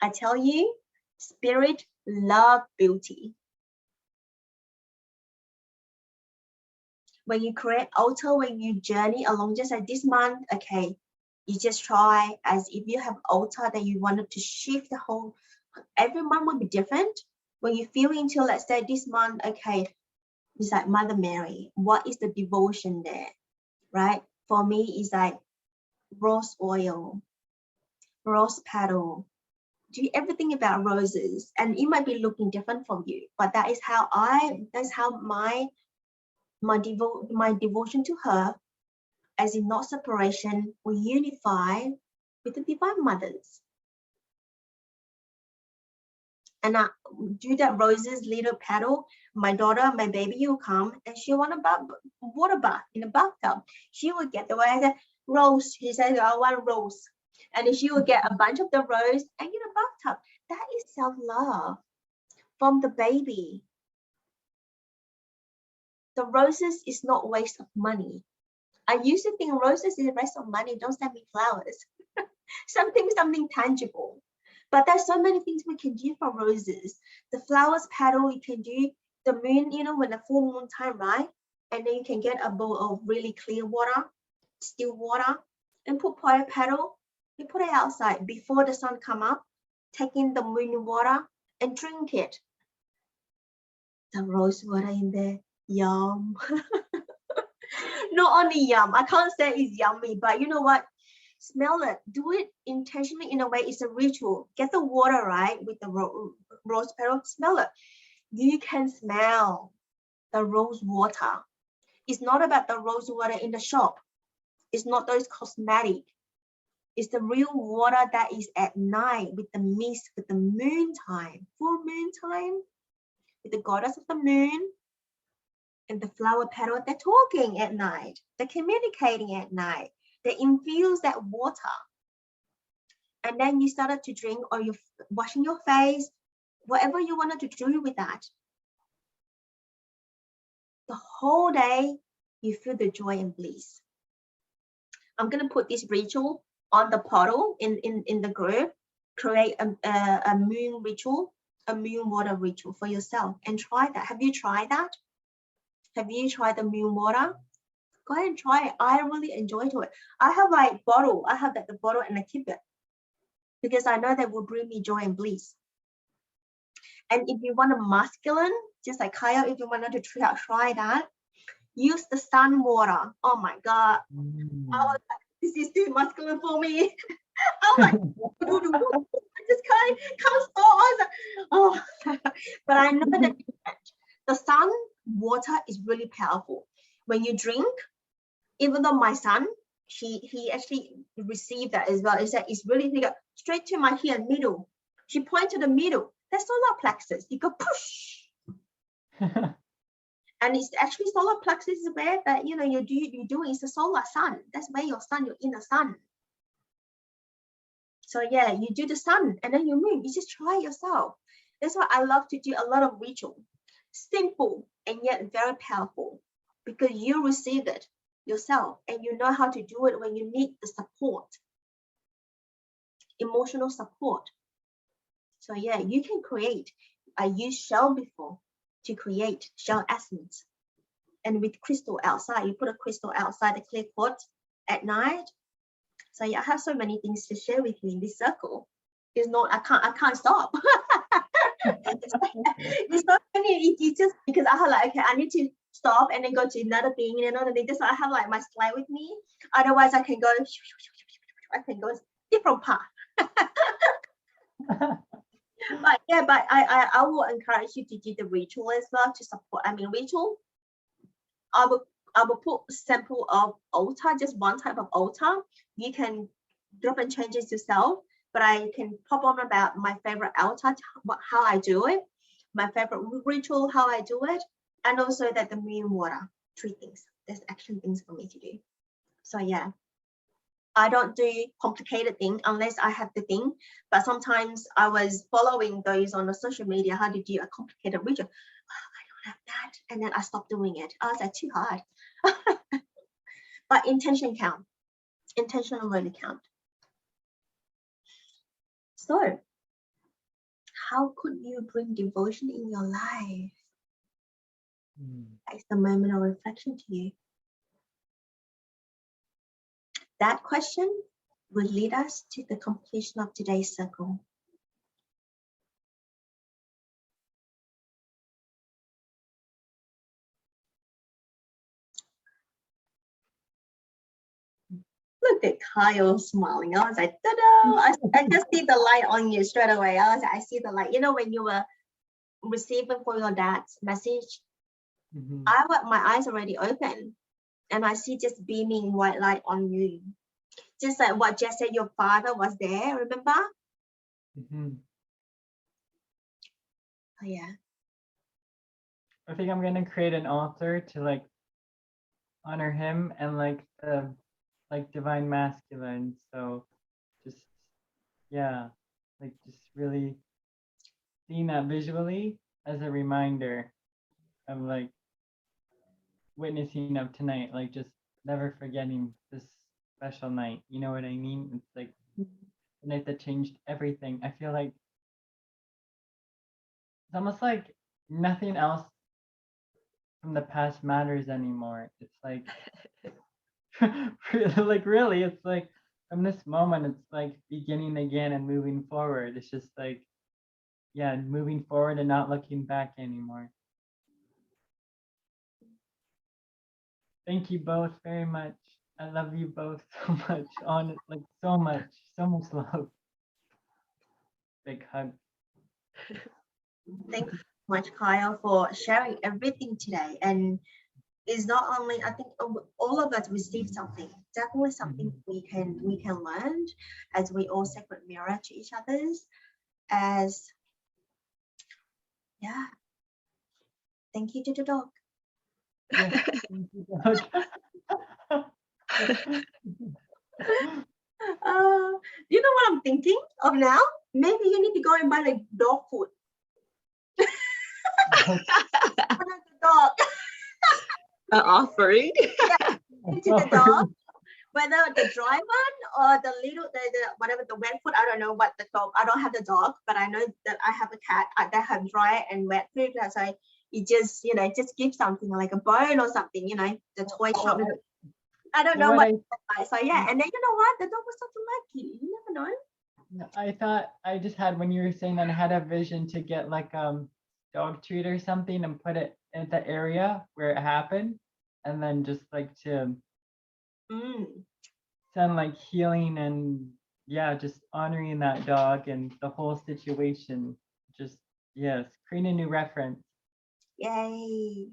I tell you, spirit love beauty. When you create altar, when you journey along, just like this month, okay, you just try as if you have altar that you wanted to shift the whole, every month will be different. When you feel into, let's say this month, okay, it's like Mother Mary, what is the devotion there, right? For me, it's like rose oil, rose petal, do everything about roses, and it might be looking different from you, but that is how my devotion to her, as in not separation, we unify with the divine mothers. And I do that roses little petal. My daughter, my baby will come and she want a water bath in the bathtub. She will get the way I said, rose. She says, I want rose. And she will get a bunch of the rose and in a bathtub. That is self-love from the baby. The roses is not waste of money. I used to think roses is a waste of money. Don't send me flowers. something tangible. But there's so many things we can do for roses. The flowers petal, you can do the moon, you know, when the full moon time, right? And then you can get a bowl of really clear water, still water, and put petal. You put it outside before the sun come up, take in the moon water and drink it. The rose water in there, yum. Not only yum, I can't say it's yummy, but you know what? Smell it, do it intentionally in a way, it's a ritual. Get the water, right, with the rose petal, smell it. You can smell the rose water. It's not about the rose water in the shop. It's not those cosmetic. It's the real water that is at night with the mist, with the moon time, full moon time, with the goddess of the moon and the flower petal. They're talking at night. They're communicating at night. They infuse that water. And then you started to drink, or you're washing your face, whatever you wanted to do with that. The whole day, you feel the joy and bliss. I'm going to put this ritual on the portal in the group. Create a moon ritual, a moon water ritual for yourself, and try that. Have you tried that? Have you tried the moon water? Go ahead and try it. I really enjoy it. I have like bottle. I have the bottle and I keep it because I know that will bring me joy and bliss. And if you want a masculine, just like Kyle, if you wanted to try that, use the sun water. Oh my God. I was like, this is too masculine for me. I'm like, I just can't stop. I was like, oh, but I know that the sun water is really powerful. When you drink, even though my son, he actually received that as well. Is that it's really straight to my here middle. She pointed to the middle. That's solar plexus. You go push. And it's actually solar plexus is where that you doing is the solar sun. That's where your sun, you're in the sun. So yeah, you do the sun and then you move. You just try yourself. That's why I love to do a lot of ritual. Simple and yet very powerful because you receive it yourself and you know how to do it when you need the support, emotional support. So yeah, you can create. I used shell before to create shell essence. And with crystal outside, you put a crystal outside the clear quartz at night. So yeah, I have so many things to share with you in this circle. It's not, I can't stop. It's not funny. It's just because I have like, okay, I need to stop and then go to another thing and another thing. That's why I have like my slide with me. Otherwise, I can go different path. But yeah, but I will encourage you to do the ritual as well to support. I mean, ritual. I will put sample of altar, just one type of altar. You can drop and change it yourself, but I can pop on about my favorite altar, how I do it, my favorite ritual, how I do it, and also that the moon water, 3 things. There's action things for me to do. So yeah, I don't do complicated thing unless I have the thing, but sometimes I was following those on the social media, how to do a complicated ritual. Oh, I don't have that. And then I stopped doing it. I was like, too hard. But intention count. Intention really count. So how could you bring devotion in your life? That's the moment of reflection to you. That question will lead us to the completion of today's circle. Look at Kyle smiling. I was like, ta-da! I just see the light on you straight away. I was like, I see the light. You know, when you were receiving for your dad's message, my eyes already open and I see just beaming white light on you. Just like what Jess said, your father was there, remember? Oh yeah.
I think I'm gonna create an altar to like honor him and like the divine masculine. So just yeah, like just really seeing that visually as a reminder of like witnessing of tonight, like just never forgetting this special night. You know what I mean? It's like the night that changed everything. I feel like it's almost like nothing else from the past matters anymore. It's like like really, it's like from this moment, it's like beginning again and moving forward. It's just like, yeah, moving forward and not looking back anymore. Thank you both very much. I love you both so much. Like so much love. Big hug.
Thank much, Kyle, for sharing everything today. And it's not only, I think all of us received something, definitely something we can learn as we all sacred mirror to each other's. As yeah, thank you to the dog.
Yeah, thank you, dog.
You know what I'm thinking of now? Maybe you need to go and buy like dog food. For the dog.
An offering.
To the dog, whether the dry one or the little, the whatever the wet food. I don't know what the dog. I don't have the dog, but I know that I have a cat that have dry and wet food. So you just just give something like a bone or something. The toy shop. I don't know what. So yeah, and then you know what? The dog was so lucky. You never know.
I thought I just had, when you were saying that, I had a vision to get like dog treat or something and put it in the area where it happened, and then just like to send like healing and just honoring that dog and the whole situation. Just create a new reference.
Yay.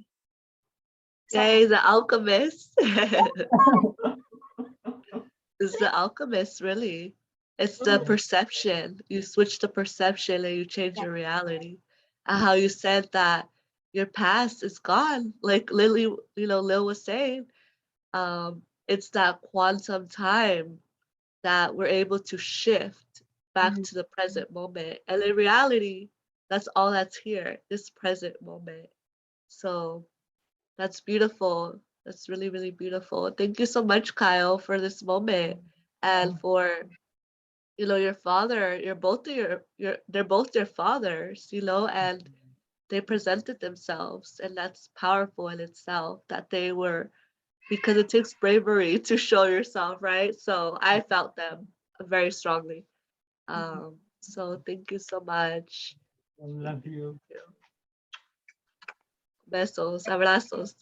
Yay, the alchemist. It's the alchemist, really. It's the perception. You switch the perception and you change your reality. And how you said that your past is gone. Like Lily, Lil was saying, it's that quantum time that we're able to shift back to the present moment. And in reality, that's all that's here, this present moment. So that's beautiful. That's really, really beautiful. Thank you so much, Kyle, for this moment and for your father. They're both your fathers, and they presented themselves, and that's powerful in itself that they were, because it takes bravery to show yourself, right? So I felt them very strongly. So thank you so much.
I love you.
Besos, abrazos.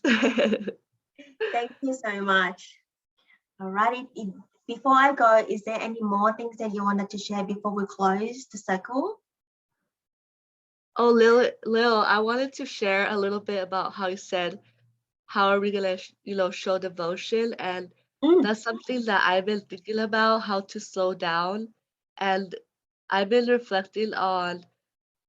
Thank you so much. Alrighty. Before I go, is there any more things that you wanted to share before we close the circle?
Oh, Lil, I wanted to share a little bit about how you said, how are we gonna, show devotion? And that's something that I've been thinking about, how to slow down. And I've been reflecting on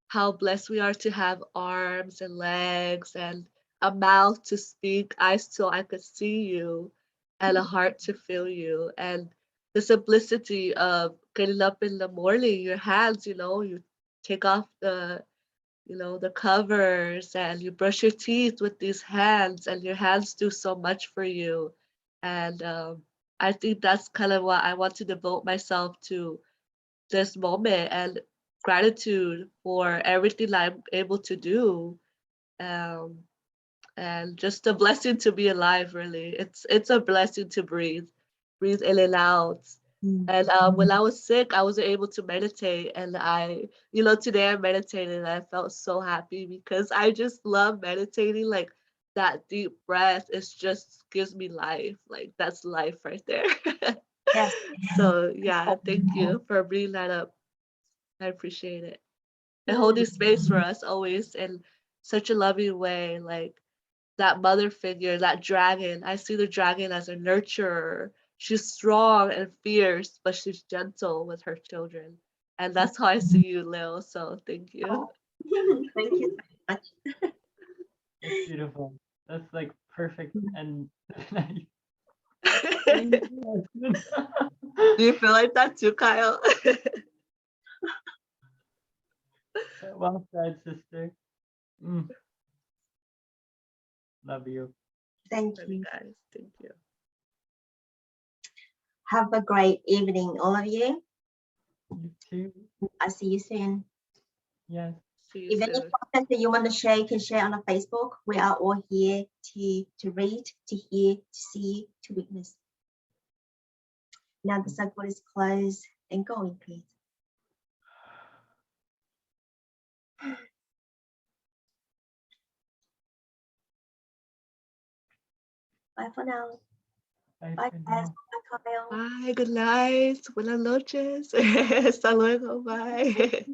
how blessed we are to have arms and legs and a mouth to speak, eyes so I could see you, and a heart to feel you. And the simplicity of getting up in the morning, your hands, you take off the covers and you brush your teeth with these hands, and your hands do so much for you. And I think that's kind of what I want to devote myself to this moment, and gratitude for everything that I'm able to do. And just a blessing to be alive, really. It's a blessing to breathe in and out. And when I was sick, I wasn't able to meditate. And today I meditated and I felt so happy because I just love meditating. Like that deep breath, just gives me life. Like that's life right there.
Yes.
So yeah, thank you for bringing that up. I appreciate it. And holding space for us always in such a loving way. Like that mother figure, that dragon. I see the dragon as a nurturer. She's strong and fierce, but she's gentle with her children. And that's how I see you, Lil. So thank you.
Thank you so much.
That's beautiful. That's like perfect. And
Do you feel like that too, Kyle?
well said, sister. Love you.
Thank
Love
you.
you guys. Thank you.
Have a great evening, all of you.
You too.
I'll see you soon.
Yes.
See you
If any
soon.
content that you want to share, you can share on our Facebook. We are all here to read, to hear, to see, to witness. Now the circle is closed and go in peace. Bye for now.
Bye
Bye
for
guys.
now.
Bye Kyle.
Bye. Good night. Buenas noches. Hasta luego. Bye.